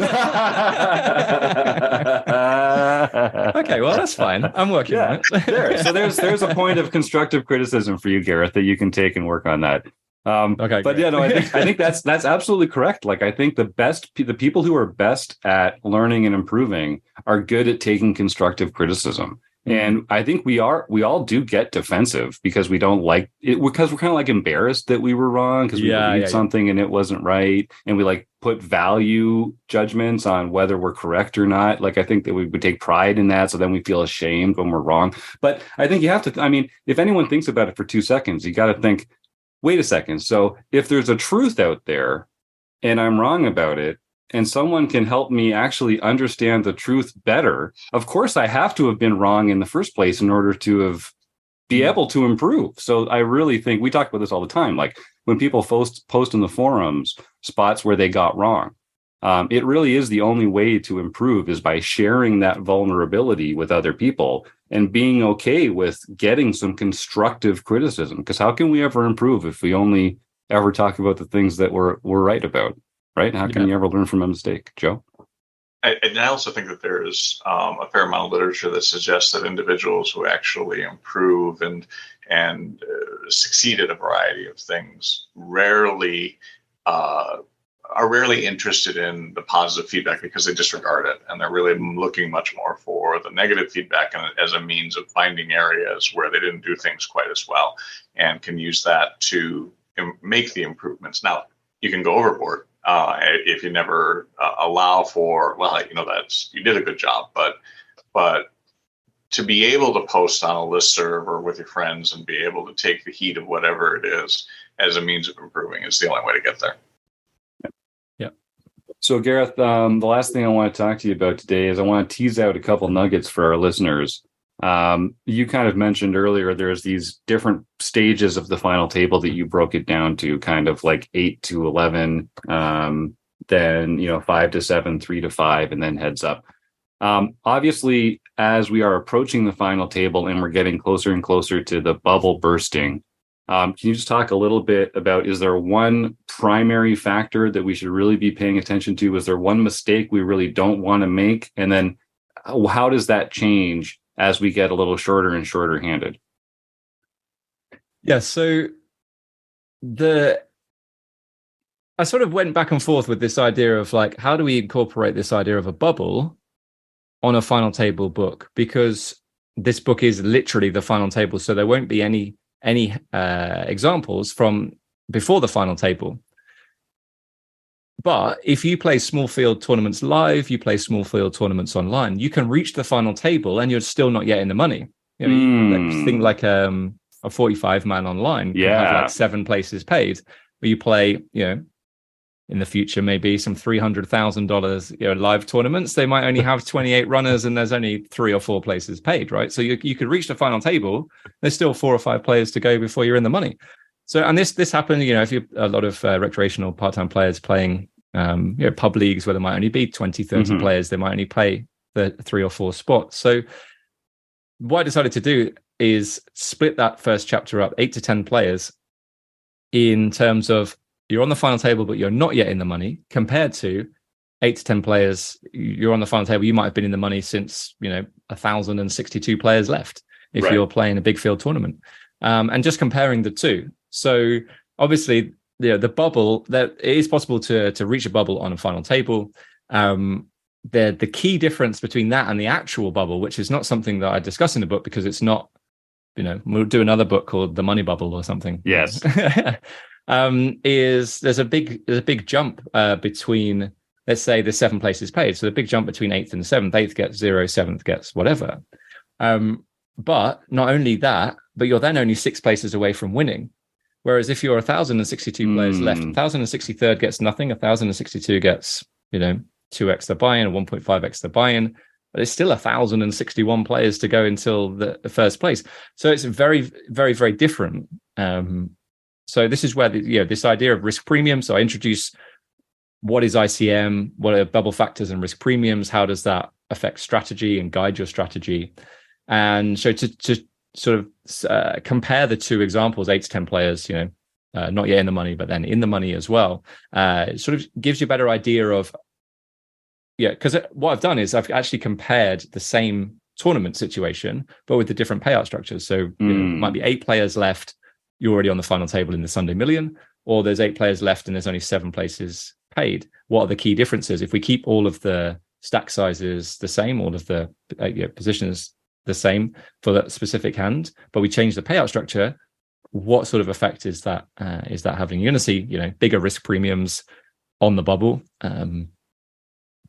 that. Okay, well, that's fine. I'm working on it. So there's a point of constructive criticism for you, Gareth, that you can take and work on that. Okay, but great. I think that's absolutely correct. Like, I think the people who are best at learning and improving are good at taking constructive criticism. And I think we all do get defensive because we don't like it, because we're kind of like embarrassed that we were wrong because we believed something and it wasn't right. And we like put value judgments on whether we're correct or not. Like, I think that we would take pride in that. So then we feel ashamed when we're wrong. But I think you have to, if anyone thinks about it for 2 seconds, you got to think, wait a second. So if there's a truth out there and I'm wrong about it, and someone can help me actually understand the truth better, of course I have to have been wrong in the first place in order to be able to improve. So I really think we talk about this all the time. Like when people post in the forums spots where they got wrong, it really is the only way to improve is by sharing that vulnerability with other people and being okay with getting some constructive criticism. Because how can we ever improve if we only ever talk about the things that we're right about? Right? How can you ever learn from a mistake, Joe? And I also think that there's a fair amount of literature that suggests that individuals who actually improve and succeed at a variety of things are rarely interested in the positive feedback because they disregard it, and they're really looking much more for the negative feedback as a means of finding areas where they didn't do things quite as well, and can use that to make the improvements. Now, you can go overboard if you never allow for, well, you did a good job, but to be able to post on a listserv or with your friends and be able to take the heat of whatever it is as a means of improving is the only way to get there. So, Gareth, the last thing I want to talk to you about today is I want to tease out a couple nuggets for our listeners. You kind of mentioned earlier there's these different stages of the final table that you broke it down to, kind of like 8 to 11, then 5 to 7, 3 to 5, and then heads up. Obviously, as we are approaching the final table and we're getting closer and closer to the bubble bursting, can you just talk a little bit about, is there one primary factor that we should really be paying attention to? Is there one mistake we really don't want to make? And then how does that change as we get a little shorter and shorter handed? Yeah, so I sort of went back and forth with this idea of like, how do we incorporate this idea of a bubble on a final table book? Because this book is literally the final table, so there won't be any examples from before the final table. But if you play small field tournaments live, you play small field tournaments online, you can reach the final table and you're still not yet in the money. Think like a 45-man online can have like 7 places paid, but you play, in the future, maybe some $300,000 live tournaments, they might only have 28 runners and there's only 3 or 4 places paid, right? So you could reach the final table. There's still 4 or 5 players to go before you're in the money. So, and this happened, if you're a lot of recreational part-time players playing, pub leagues where there might only be 20, 30 players, they might only play the 3 or 4 spots. So what I decided to do is split that first chapter up, 8 to 10 players, in terms of you're on the final table, but you're not yet in the money, compared to 8 to 10 players, you're on the final table, you might have been in the money since, 1,062 players left if you're playing a big field tournament. And just comparing the two. So obviously, the bubble, that it is possible to reach a bubble on a final table. The key difference between that and the actual bubble, which is not something that I discuss in the book because it's not, we'll do another book called The Money Bubble or something. Yes. Is there's a big jump between, let's say, the 7 places paid. So the big jump between 8th and 7th, 8th gets 0, 7th gets whatever. But not only that, but you're then only 6 places away from winning. Whereas if you're 1,062 players left, 1,063rd gets nothing, 1,062 gets, 2x the buy-in, or 1.5x the buy-in, but it's still 1,061 players to go until the first place. So it's very, very, very different. So this is where this idea of risk premium. So I introduce what is ICM, what are bubble factors and risk premiums, how does that affect strategy and guide your strategy, and so to sort of compare the two examples, 8 to 10 players, not yet in the money, but then in the money as well. It sort of gives you a better idea of, because what I've done is I've actually compared the same tournament situation, but with the different payout structures. So it might be 8 players left, you're already on the final table in the Sunday Million, or there's 8 players left and there's only 7 places paid. What are the key differences? If we keep all of the stack sizes the same, all of the positions the same for that specific hand, but we change the payout structure, what sort of effect is that having? You're going to see, bigger risk premiums on the bubble,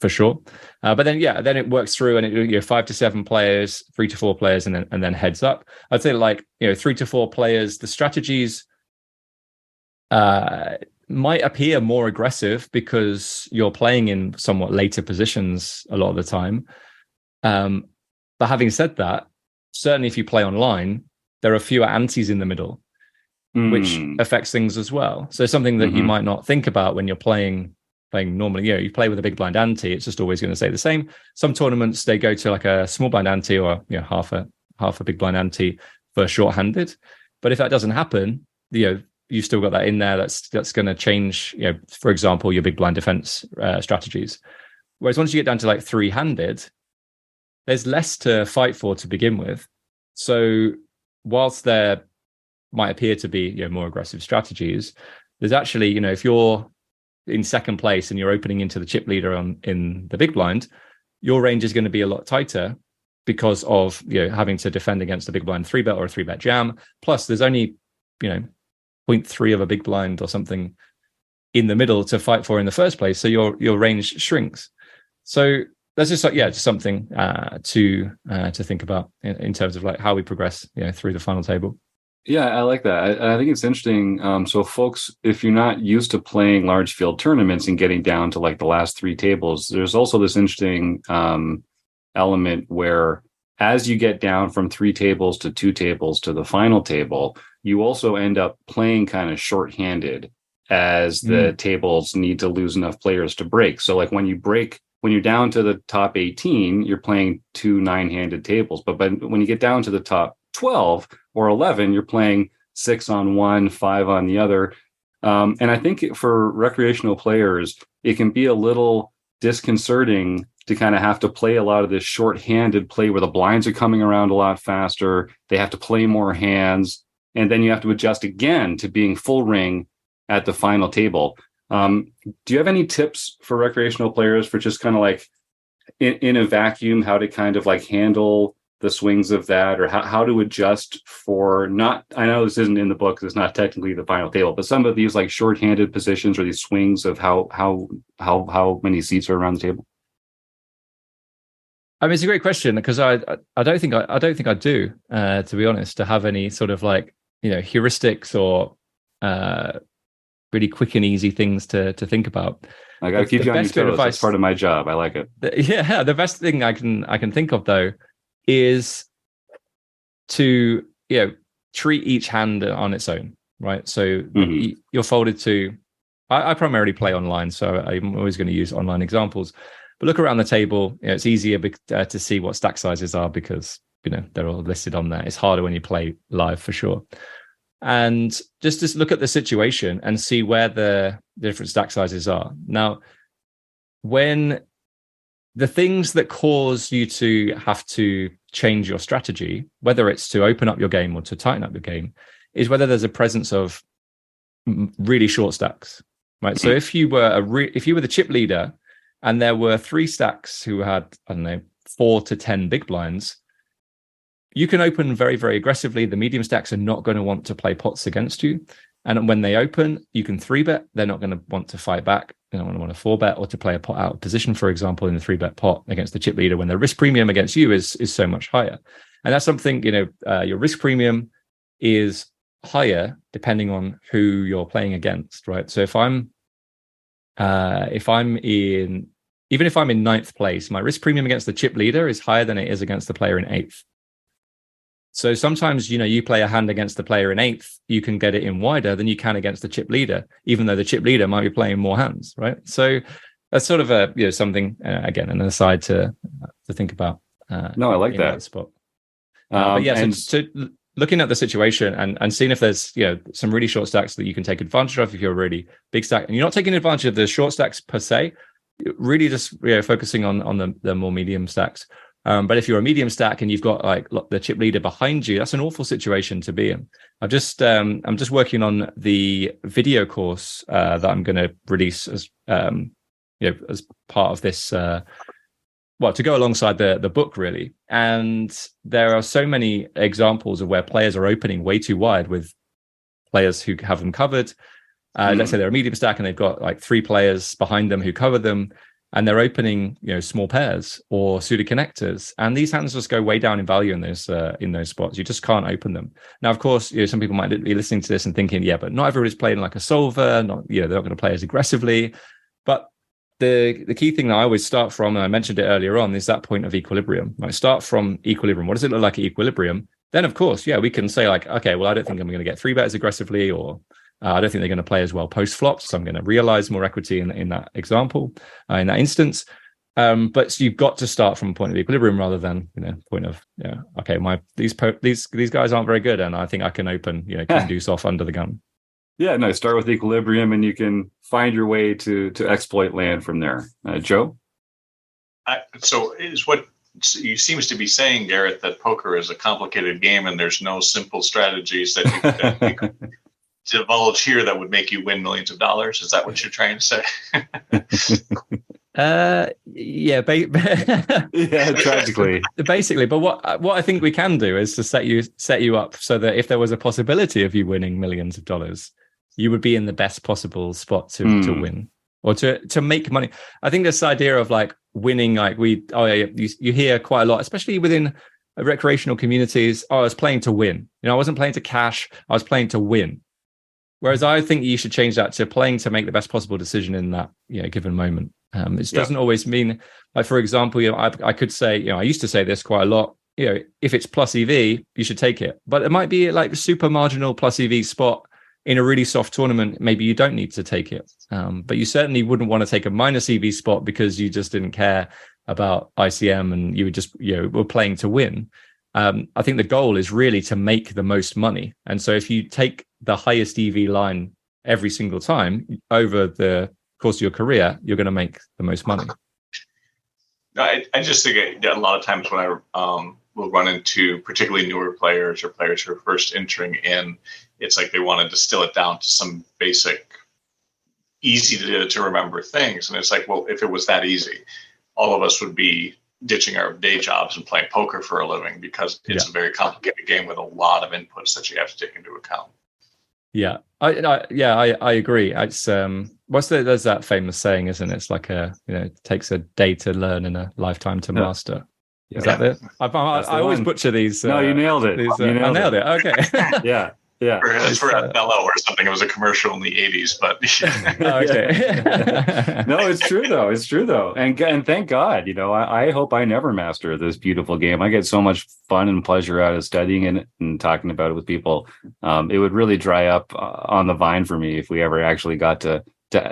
for sure. But then it works through, and it 5 to 7 players, 3 to 4 players, and then heads up. I'd say 3 to 4 players, the strategies might appear more aggressive because you're playing in somewhat later positions a lot of the time. But having said that, certainly if you play online, there are fewer antes in the middle, which affects things as well. So something that you might not think about when you're playing normally, you play with a big blind ante, it's just always going to stay the same. Some tournaments, they go to like a small blind ante or half a big blind ante for short-handed. But if that doesn't happen, you've still got that in there. That's going to change, for example, your big blind defense strategies. Whereas once you get down to like three-handed, there's less to fight for to begin with. So whilst there might appear to be, you know, more aggressive strategies, there's actually, you know, if you're in second place and you're opening into the chip leader in the big blind, your range is going to be a lot tighter because of, you know, having to defend against a big blind 3-bet or a 3-bet jam. Plus there's only, you know, 0.3 of a big blind or something in the middle to fight for in the first place. So your range shrinks. So that's just like, just something to think about in terms of like how we progress, you know, through the final table. Yeah, I like that. I think it's interesting. So folks, if you're not used to playing large field tournaments and getting down to like the last three tables, there's also this interesting element where as you get down from 3 tables to 2 tables to the final table, you also end up playing kind of shorthanded as the tables need to lose enough players to break. So like when you're down to the top 18, you're playing 2 9-handed tables. But when you get down to the top 12 or 11, you're playing 6 on one, 5 on the other. And I think for recreational players, it can be a little disconcerting to kind of have to play a lot of this short-handed play where the blinds are coming around a lot faster. They have to play more hands. And then you have to adjust again to being full ring at the final table. Do you have any tips for recreational players for just kind of like in a vacuum, how to kind of like handle the swings of that, or how to adjust for not, I know this isn't in the book, it's not technically the final table, but some of these like short-handed positions or these swings of how many seats are around the table? I mean, it's a great question because I don't think I do, to be honest, to have any sort of like, you know, heuristics or really quick and easy things to think about. I got to keep you on your toes. That's part of my job. I like it. The best thing I can think of though is to, you know, treat each hand on its own, right? So you're folded to. I primarily play online, so I'm always going to use online examples. But look around the table. You know, it's easier to see what stack sizes are because, you know, they're all listed on there. It's harder when you play live for sure. And just look at the situation and see where the different stack sizes are. Now, when the things that cause you to have to change your strategy, whether it's to open up your game or to tighten up your game, is whether there's a presence of really short stacks, right? So if you were if you were the chip leader and there were 3 stacks who had, I don't know, 4 to 10 big blinds, you can open very, very aggressively. The medium stacks are not going to want to play pots against you. And when they open, you can 3-bet. They're not going to want to fight back. They don't want to 4-bet or to play a pot out of position, for example, in the 3-bet pot against the chip leader when the risk premium against you is so much higher. And that's something, you know, your risk premium is higher depending on who you're playing against, right? So if I'm in 9th place, my risk premium against the chip leader is higher than it is against the player in 8th. So sometimes, you know, you play a hand against the player in 8th, you can get it in wider than you can against the chip leader, even though the chip leader might be playing more hands, right? So that's sort of a, you know, something, again, an aside to think about. No, I like that spot. But yeah, so looking at the situation and seeing if there's, you know, some really short stacks that you can take advantage of if you're a really big stack, and you're not taking advantage of the short stacks per se, really just, you know, focusing on the more medium stacks. But if you're a medium stack and you've got like the chip leader behind you, that's an awful situation to be in. I'm just working on the video course that I'm going to release as as part of this. To go alongside the book really. And there are so many examples of where players are opening way too wide with players who have them covered. Let's say they're a medium stack and they've got like 3 players behind them who cover them. And they're opening, you know, small pairs or suited connectors, and these hands just go way down in value in those spots. You just can't open them. Now, of course, you know, some people might be listening to this and thinking, yeah, but not everybody's playing like a solver. Not, you know, they're not going to play as aggressively. But the key thing that I always start from, and I mentioned it earlier on, is that point of equilibrium. Right? Start from equilibrium. What does it look like at equilibrium? Then, of course, yeah, we can say like, okay, well, I don't think I'm going to get 3-bet as aggressively, or I don't think they're going to play as well post flops, so I'm going to realize more equity in that example, in that instance. But you've got to start from a point of equilibrium rather than, you know, point of, yeah, okay, these guys aren't very good, and I think I can open, you know, king deuce off under the gun. Yeah, no, start with equilibrium, and you can find your way to exploit land from there. Joe? So is what you seems to be saying, Gareth, that poker is a complicated game and there's no simple strategies that you could divulge here that would make you win millions of dollars. Is that what you're trying to say? Yeah, Yeah, tragically. basically. But what I think we can do is to set you up so that if there was a possibility of you winning millions of dollars, you would be in the best possible spot to win or to make money. I think this idea of like winning, like you hear quite a lot, especially within recreational communities. Oh, I was playing to win. I wasn't playing to cash. I was playing to win. Whereas I think you should change that to playing to make the best possible decision in that given moment. It doesn't always mean, like, for example, I could say, I used to say this quite a lot, if it's plus EV, you should take it. But it might be like a super marginal plus EV spot in a really soft tournament. Maybe you don't need to take it. But you certainly wouldn't want to take a minus EV spot because you just didn't care about ICM and you were just, were playing to win. I think the goal is really to make the most money. And so if you take the highest EV line every single time over the course of your career, you're going to make the most money. No, I just think a lot of times when I will run into particularly newer players or players who are first entering in, it's like they want to distill it down to some basic, easy to remember things. And it's like, well, if it was that easy, all of us would be ditching our day jobs and playing poker for a living, because it's a very complicated game with a lot of inputs that you have to take into account. Yeah, I agree. It's there's that famous saying, isn't it? It's like it takes a day to learn and a lifetime to master. Is that it? I always butcher these. No, you nailed it. I nailed it. Okay. Yeah. That's for Bello or something. It was a commercial in the 80s, but okay. No, it's true though. And thank God, I hope I never master this beautiful game. I get so much fun and pleasure out of studying it and talking about it with people. It would really dry up on the vine for me if we ever actually got to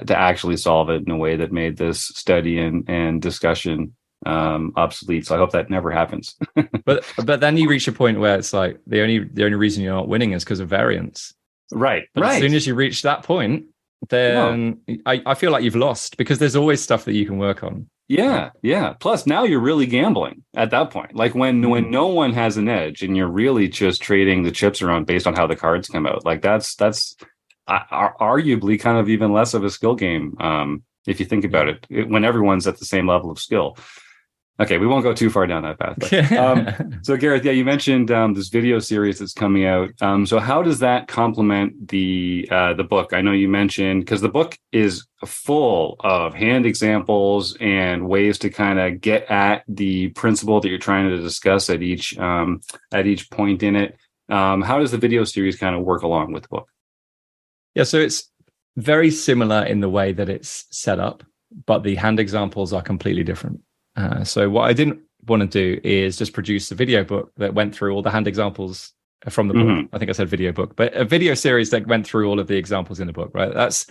actually solve it in a way that made this study and discussion obsolete. So I hope that never happens. but then you reach a point where it's like the only reason you're not winning is because of variance. Right. But as soon as you reach that point, then I feel like you've lost, because there's always stuff that you can work on. Yeah. Plus now you're really gambling at that point. Like when no one has an edge and you're really just trading the chips around based on how the cards come out. Like that's arguably kind of even less of a skill game. If you think about it, when everyone's at the same level of skill. Okay, we won't go too far down that path. But, so Gareth, you mentioned this video series that's coming out. So how does that complement the book? I know you mentioned, because the book is full of hand examples and ways to kind of get at the principle that you're trying to discuss at each point in it. How does the video series kind of work along with the book? Yeah, so it's very similar in the way that it's set up, but the hand examples are completely different. So what I didn't want to do is just produce a video book that went through all the hand examples from the book. I think I said video book, but a video series that went through all of the examples in the book, right?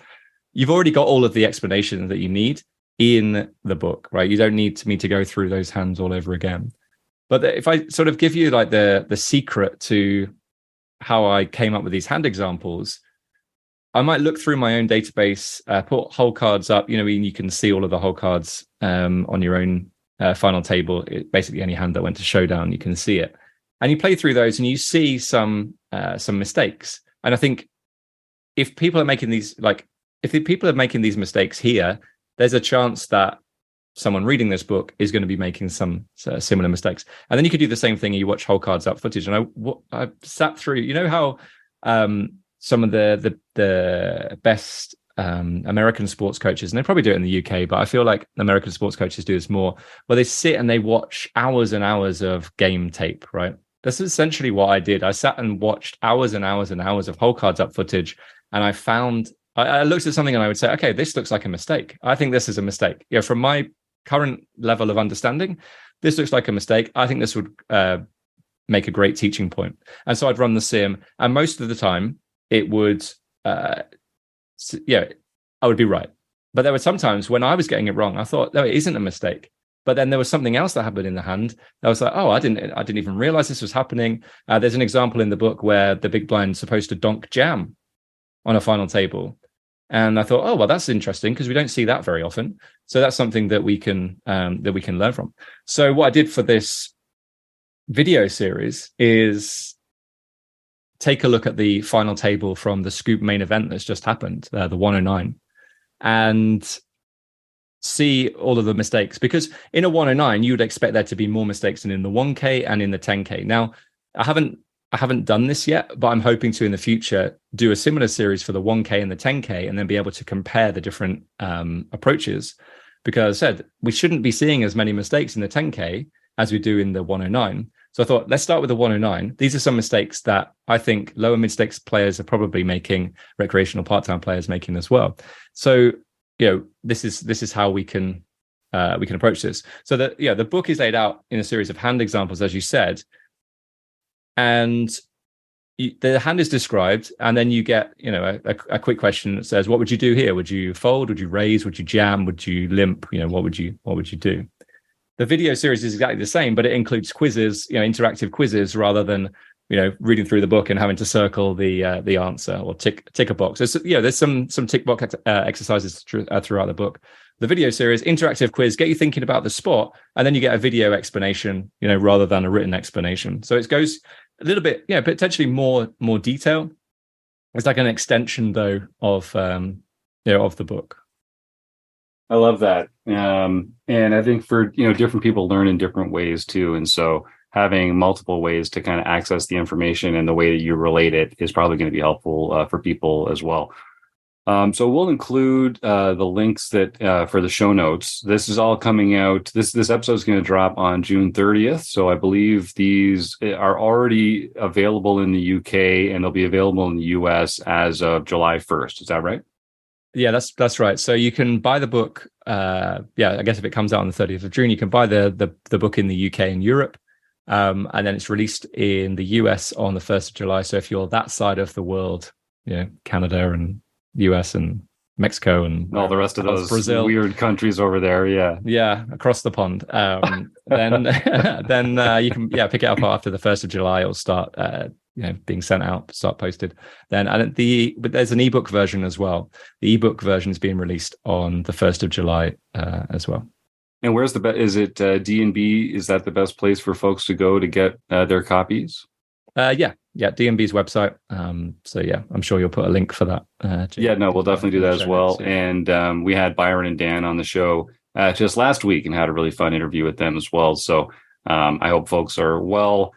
You've already got all of the explanations that you need in the book, right? You don't need me to go through those hands all over again. But if I sort of give you like the secret to how I came up with these hand examples, I might look through my own database, put whole cards up. You can see all of the whole cards on your own final table. Basically, any hand that went to showdown, you can see it, and you play through those, and you see some mistakes. And I think if people are making these mistakes here, there's a chance that someone reading this book is going to be making some similar mistakes. And then you could do the same thing. And you watch whole cards up footage, and I sat through. How some of the best American sports coaches, and they probably do it in the UK, but I feel like American sports coaches do this more, where they sit and they watch hours and hours of game tape, right? That's essentially what I did. I sat and watched hours and hours and hours of whole cards up footage, and I looked at something and I would say, okay, this looks like a mistake. I think this is a mistake. From my current level of understanding, this looks like a mistake. I think this would make a great teaching point. And so I'd run the sim, and most of the time it would I would be right. But there were some times when I was getting it wrong. I thought, no, it isn't a mistake. But then there was something else that happened in the hand. I was like, oh, I didn't even realize this was happening. There's an example in the book where the big blind's supposed to donk jam on a final table. And I thought, oh, well, that's interesting because we don't see that very often. So that's something that we can learn from. So what I did for this video series is take a look at the final table from the Scoop main event that's just happened, the 109, and see all of the mistakes. Because in a 109, you would expect there to be more mistakes than in the 1K and in the 10K. Now, I haven't done this yet, but I'm hoping to in the future do a similar series for the 1K and the 10K, and then be able to compare the different approaches. Because as I said, we shouldn't be seeing as many mistakes in the 10K as we do in the 109. So I thought, let's start with the 109. These are some mistakes that I think lower mid-stakes players are probably making, recreational part-time players making as well. So, this is how we can approach this. So the book is laid out in a series of hand examples, as you said, and the hand is described, and then you get a quick question that says, what would you do here? Would you fold? Would you raise? Would you jam? Would you limp? What would you do? The video series is exactly the same, but it includes quizzes, interactive quizzes, rather than reading through the book and having to circle the answer or tick a box. There's some tick box exercises throughout the book. The video series, interactive quiz, get you thinking about the sport, and then you get a video explanation, rather than a written explanation. So it goes a little bit, potentially more detail. It's like an extension, though, of the book. I love that. And I think for, different people learn in different ways too. And so having multiple ways to kind of access the information and the way that you relate it is probably going to be helpful for people as well. So we'll include the links that for the show notes. This is all coming out. This episode is going to drop on June 30th. So I believe these are already available in the UK, and they'll be available in the US as of July 1st. Is that right? Yeah, that's right. So you can buy the book. I guess if it comes out on the 30th of June, you can buy the book in the UK and Europe. And then it's released in the US on the 1st of July. So if you're that side of the world, Canada and US and Mexico and all the rest of those Brazil, weird countries over there. Yeah, across the pond. Then you can pick it up after the 1st of July. It'll start being sent out, start posted. But there's an ebook version as well. The ebook version is being released on the 1st of July as well. And where's the best? Is it D&B? Is that the best place for folks to go to get their copies? D&B's website. I'm sure you'll put a link for that. We'll definitely do that as well. And we had Byron and Dan on the show just last week and had a really fun interview with them as well. So I hope folks are well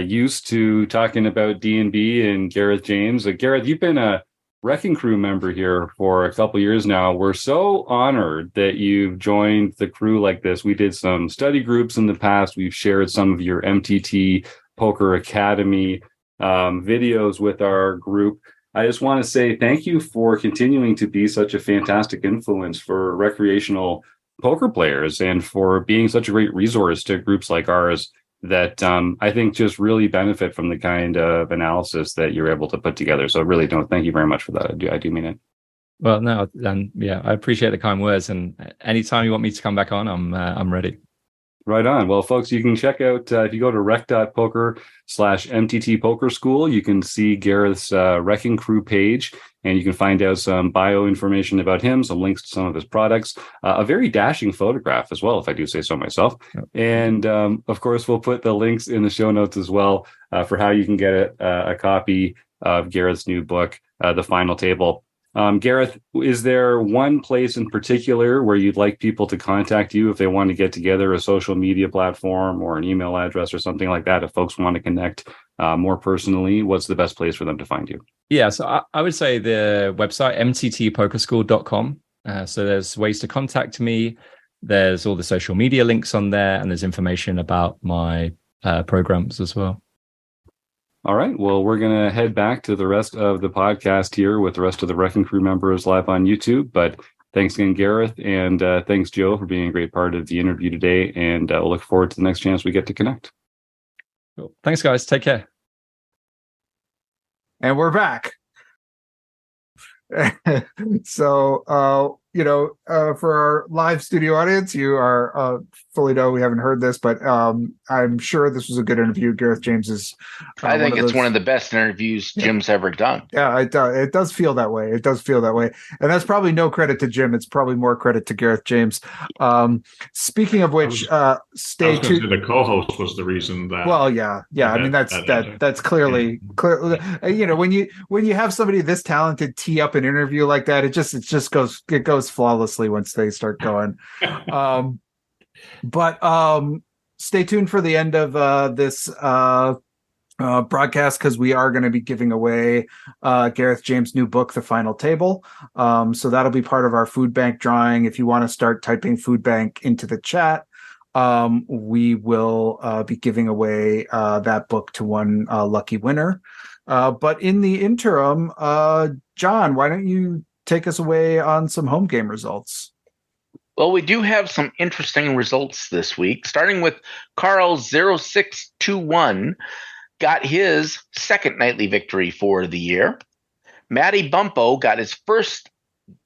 used to talking about D&B and Gareth James. Gareth, you've been a RECing Crew member here for a couple years now. We're so honored that you've joined the crew like this. We did some study groups in the past. We've shared some of your MTT Poker Academy videos with our group. I just want to say thank you for continuing to be such a fantastic influence for recreational poker players and for being such a great resource to groups like ours that I think just really benefit from the kind of analysis that you're able to put together. So really thank you very much for that. I do mean it. Well, no, and I appreciate the kind words, and anytime you want me to come back on, I'm ready. Right on. Well, folks, you can check out, if you go to rec.poker/MTT Poker School, you can see Gareth's RECing Crew page, and you can find out some bio information about him, some links to some of his products, a very dashing photograph as well, if I do say so myself. And of course, we'll put the links in the show notes as well for how you can get a copy of Gareth's new book, The Final Table. Gareth, is there one place in particular where you'd like people to contact you if they want to get together, a social media platform or an email address or something like that? If folks want to connect more personally, what's the best place for them to find you? Yeah, so I would say the website, mttpokerschool.com. So there's ways to contact me. There's all the social media links on there, and there's information about my programs as well. All right. Well, we're going to head back to the rest of the podcast here with the rest of the RECing Crew members live on YouTube. But thanks again, Gareth. And thanks, Joe, for being a great part of the interview today. And we'll look forward to the next chance we get to connect. Cool. Thanks, guys. Take care. And we're back. So for our live studio audience, you are fully know we haven't heard this, but I'm sure this was a good interview. Gareth James is. I think it's one of the best interviews Jim's ever done. Yeah, it does feel that way. It does feel that way, and that's probably no credit to Jim. It's probably more credit to Gareth James. Speaking of which, stay tuned. The co-host was the reason that. Well, yeah. I mean, that's clearly. When you have somebody this talented tee up an interview like that, it just goes flawlessly once they start going. But stay tuned for the end of this broadcast, because we are going to be giving away Gareth James' new book, The Final Table. So that'll be part of our food bank drawing. If you want to start typing food bank into the chat, we will be giving away that book to one lucky winner. But in the interim, John, why don't you take us away on some home game results? Well, we do have some interesting results this week, starting with Carl0621 got his second nightly victory for the year. Matty Bumpo got his first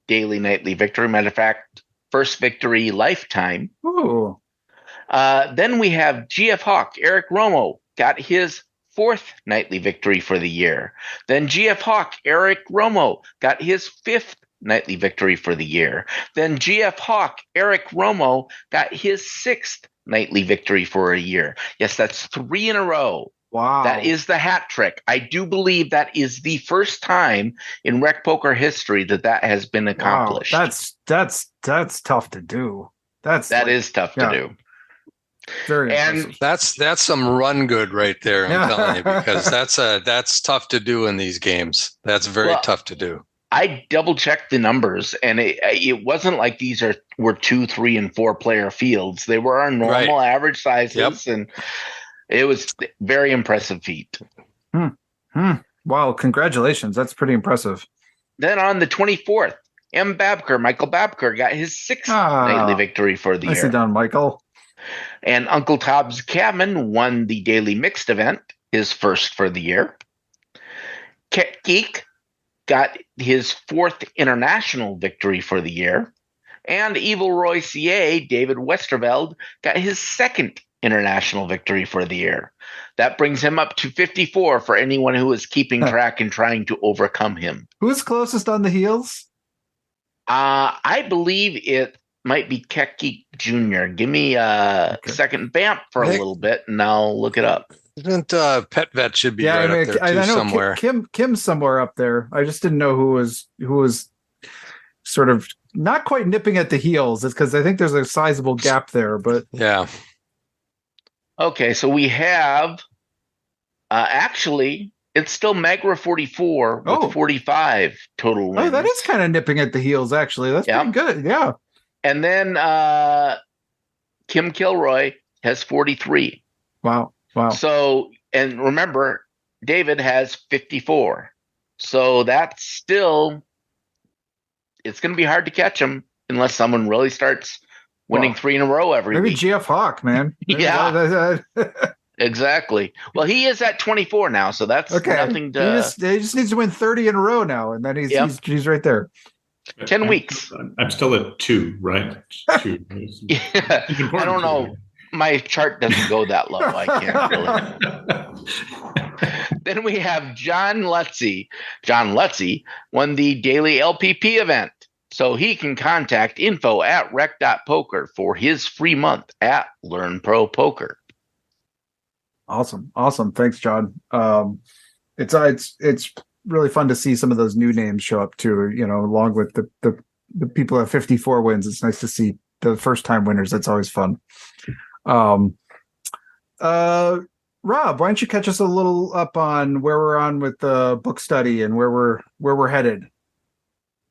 daily nightly victory. Matter of fact, first victory lifetime. Ooh. Then we have GF Hawk, Eric Romo, got his fourth nightly victory for the year. Then GF Hawk, Eric Romo, got his fifth nightly victory for the year. Then GF Hawk, Eric Romo, got his sixth nightly victory for a year. Yes, that's 3 in a row. Wow. That is the hat trick. I do believe that is the first time in RecPoker history that has been accomplished. Wow. That's tough to do. That is tough to do. Very impressive. That's some run good right there, I'm telling you, because that's tough to do in these games. That's very tough to do. I double checked the numbers, and it wasn't like these were 2, 3, and 4 player fields. They were our normal average sizes, and it was a very impressive feat. Wow, congratulations. That's pretty impressive. Then on the 24th, Michael Babker got his sixth nightly victory for the year. Nicely done, Michael. And Uncle Tobbs Cabin won the daily mixed event, his first for the year. Ket Geek got his fourth international victory for the year. And Evil Roy CA, David Westerveld, got his second international victory for the year. That brings him up to 54 for anyone who is keeping track and trying to overcome him. Who's closest on the heels? I believe it might be Keki Jr. Give me a second vamp for a little bit, and I'll look it up. Isn't Pet Vet should be up there too, I know somewhere. Kim's somewhere up there. I just didn't know who was sort of not quite nipping at the heels. It's because I think there's a sizable gap there, but yeah. Okay, so we have actually it's still Magra 44 with 45 total wins. Oh, that is kind of nipping at the heels, actually. That's pretty good. Yeah. And then Kim Kilroy has 43. Wow. So, and remember, David has 54. So that's still, it's going to be hard to catch him unless someone really starts winning 3 in a row every week. Maybe GF Hawk, man. Yeah. Exactly. Well, he is at 24 now, so that's nothing to. He just needs to win 30 in a row now, and then he's right there. 10 weeks. I'm still at 2, right? 2. Yeah. I don't know. My chart doesn't go that low. I can't really. Then we have John Lutzy. John Lutzy won the daily LPP event, so he can contact info@rec.poker for his free month at Learn Pro Poker. Awesome. Thanks, John. It's really fun to see some of those new names show up too. Along with the people at 54 wins. It's nice to see the first time winners. That's always fun. Rob, why don't you catch us a little up on where we're on with the book study and where we're headed?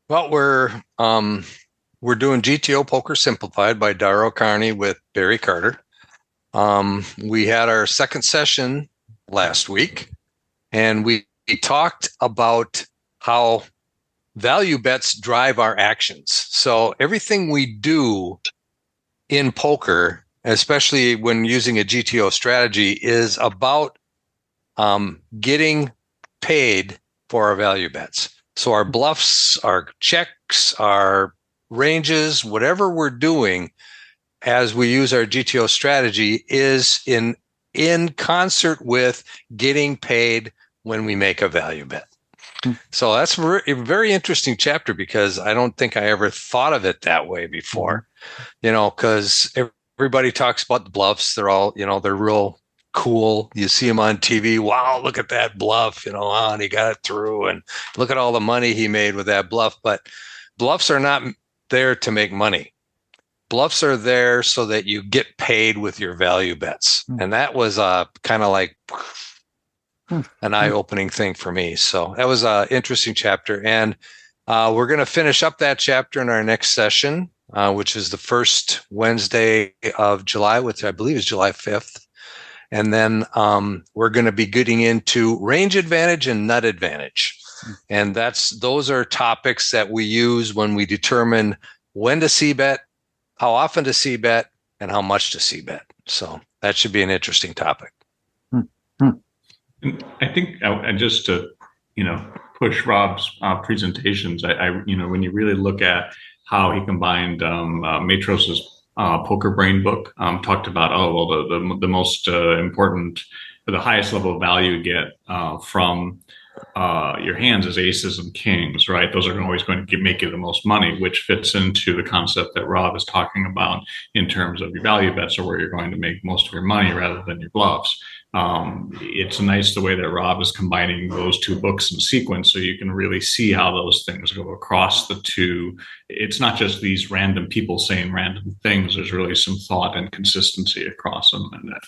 Well, we're doing GTO Poker Simplified by Daryl Carney with Barry Carter. We had our second session last week, and we talked about how value bets drive our actions. So everything we do in poker, especially when using a GTO strategy, is about getting paid for our value bets. So our bluffs, our checks, our ranges, whatever we're doing as we use our GTO strategy is in concert with getting paid when we make a value bet. So that's a very interesting chapter, because I don't think I ever thought of it that way before, because everybody talks about the bluffs. They're all, they're real cool. You see them on TV. Wow, look at that bluff, and he got it through, and look at all the money he made with that bluff. But bluffs are not there to make money. Bluffs are there so that you get paid with your value bets. And that was kind of like an eye-opening thing for me. So that was an interesting chapter. And we're going to finish up that chapter in our next session, which is the first Wednesday of July, which I believe is July 5th. And then we're going to be getting into range advantage and nut advantage. And those are topics that we use when we determine when to c-bet, how often to c-bet, and how much to c-bet. So that should be an interesting topic. I think just to, push Rob's presentations, when you really look at how he combined Matros's Poker Brain book, talked about, the most important, or the highest level of value you get from your hands is aces and kings, right? Those are always going to make you the most money, which fits into the concept that Rob is talking about in terms of your value bets, or where you're going to make most of your money rather than your bluffs. It's nice the way that Rob is combining those two books in sequence, so you can really see how those things go across the two. It's not just these random people saying random things. There's really some thought and consistency across them.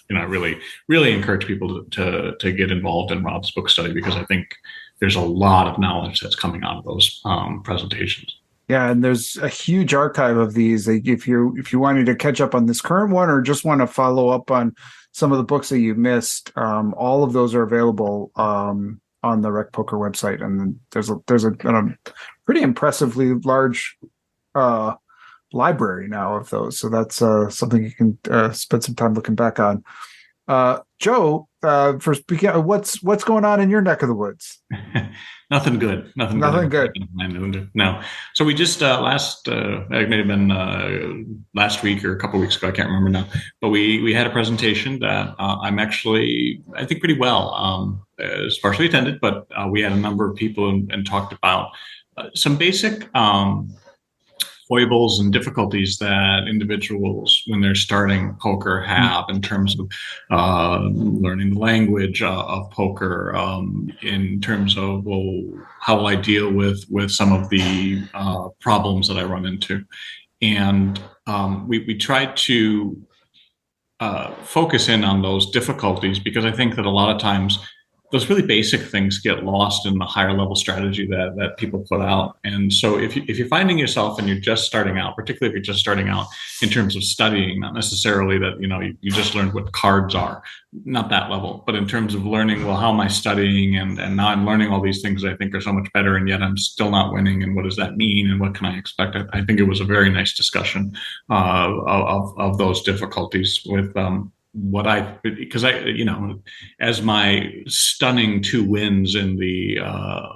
And I really, really encourage people to get involved in Rob's book study, because I think there's a lot of knowledge that's coming out of those presentations. Yeah, and there's a huge archive of these. Like if you wanted to catch up on this current one, or just want to follow up on some of the books that you missed, all of those are available on the RecPoker website, and there's a pretty impressively large library now of those. So that's something you can spend some time looking back on. Joe, for speaking, what's going on in your neck of the woods? Nothing good. Nothing good. No. So we just it may have been last week or a couple of weeks ago, I can't remember now. But we had a presentation that I'm actually, I think, pretty well. Sparsely attended, but we had a number of people and talked about some basic foibles and difficulties that individuals, when they're starting poker, have in terms of learning the language of poker, in terms of, how will I deal with some of the problems that I run into. And we tried to focus in on those difficulties, because I think that a lot of times those really basic things get lost in the higher level strategy that people put out. And so if you're finding yourself and you're just starting out, particularly if you're just starting out in terms of studying, not necessarily that, you just learned what cards are, not that level, but in terms of learning, how am I studying? And now I'm learning all these things I think are so much better, and yet I'm still not winning. And what does that mean? And what can I expect? I think it was a very nice discussion of those difficulties with, as my stunning 2 wins in the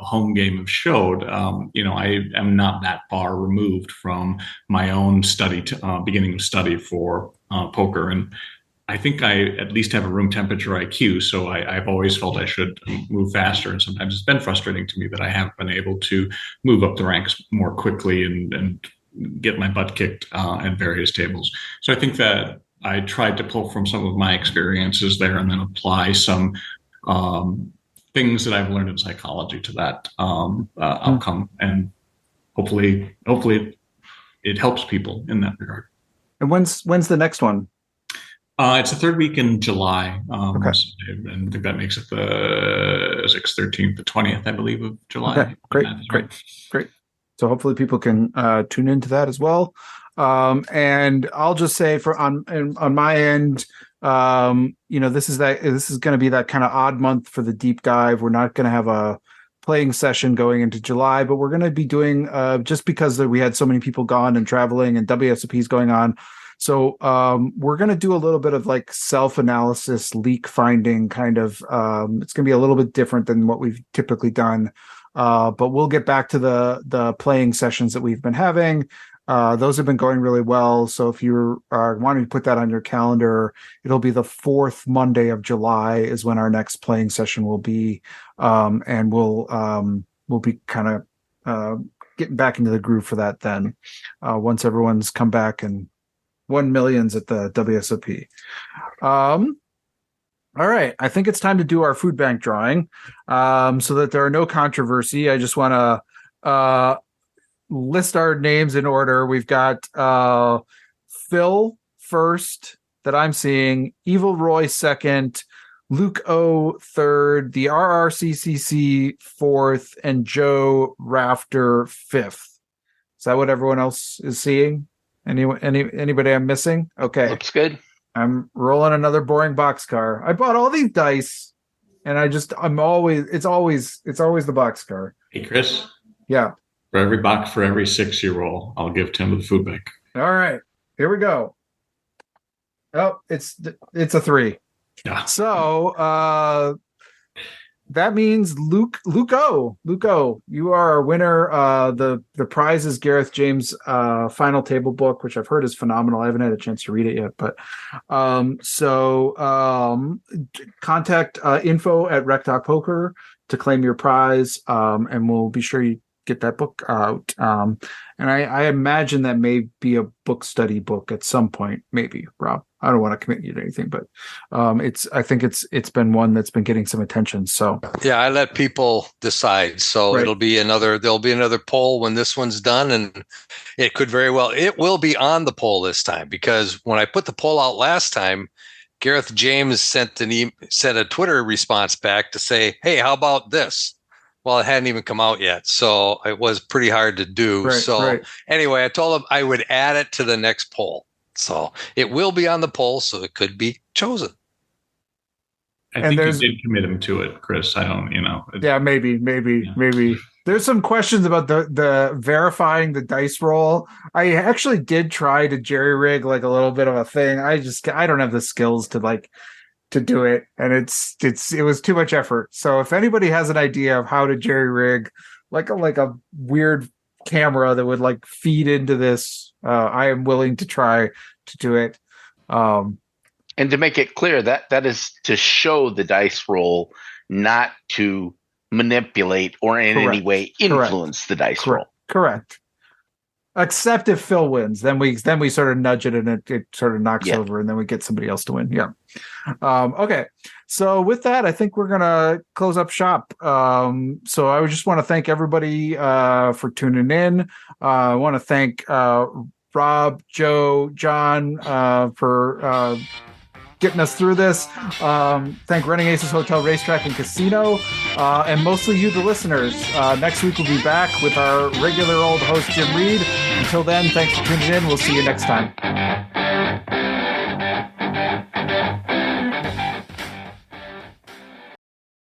home game have showed, I am not that far removed from my own beginning of study for poker. And I think I at least have a room temperature IQ, so I've always felt I should move faster. And sometimes it's been frustrating to me that I haven't been able to move up the ranks more quickly and get my butt kicked at various tables. So I think that I tried to pull from some of my experiences there and then apply some things that I've learned in psychology to that outcome. And hopefully it helps people in that regard. And when's the next one? It's the third week in July. Okay. And I think that makes it the 6th, 13th, the 20th, I believe, of July. Okay, great. So hopefully people can tune into that as well. And I'll just say on my end, this is going to be that kind of odd month for the deep dive. We're not going to have a playing session going into July, but we're going to be doing, just because we had so many people gone and traveling and WSOPs going on. So we're going to do a little bit of like self-analysis, leak finding kind of, it's going to be a little bit different than what we've typically done. But we'll get back to the playing sessions that we've been having. Those have been going really well. So if you're wanting to put that on your calendar, it'll be the 4th Monday of July is when our next playing session will be. And we'll be kind of getting back into the groove for that then, once everyone's come back and won millions at the WSOP. All right, I think it's time to do our food bank drawing, so that there are no controversy. I just want to list our names in order. We've got Phil first that I'm seeing, Evil Roy second, Luke O third, the RRCCC fourth, and Joe Rafter fifth. Is that what everyone else is seeing? Anybody I'm missing? Okay. Looks good. I'm rolling another boring boxcar. I bought all these dice, and it's always the boxcar. Hey, Chris. Yeah. For every 6 you roll, I'll give Tim the food bank. All right. Here we go. Oh, it's a 3. Yeah. So that means Luke O, you are our winner. The prize is Gareth James' final table book, which I've heard is phenomenal. I haven't had a chance to read it yet, but contact info at RecPoker to claim your prize, and we'll be sure you get that book out. And I imagine that may be a book study book at some point, maybe, Rob. I don't want to commit you to anything, but I think it's been one that's been getting some attention. So yeah, I let people decide. So right. there'll be another poll when this one's done, and it will be on the poll this time, because when I put the poll out last time, Gareth James sent a Twitter response back to say, "Hey, how about this?" Well, it hadn't even come out yet, so it was pretty hard to do. Right. Anyway, I told him I would add it to the next poll. So it will be on the poll, so it could be chosen. I think you did commit him to it, Chris. I don't, Yeah, maybe. There's some questions about the verifying the dice roll. I actually did try to jerry rig like a little bit of a thing. I don't have the skills to do it, and it was too much effort. So if anybody has an idea of how to jerry rig like a weird camera that would like feed into this, I am willing to try to do it. And to make it clear, that is to show the dice roll, not to manipulate or in any way influence the dice roll. Correct. Except if Phil wins, then we sort of nudge it and it sort of knocks over, and then we get somebody else to win. Yeah. Okay. So with that, I think we're gonna close up shop. So I would just want to thank everybody for tuning in. I want to thank Rob, Joe, John for getting us through this. Thank Running Aces Hotel Racetrack and Casino, and mostly you, the listeners. Next week we'll be back with our regular old host, Jim Reid. Until then, thanks for tuning in. We'll see you next time.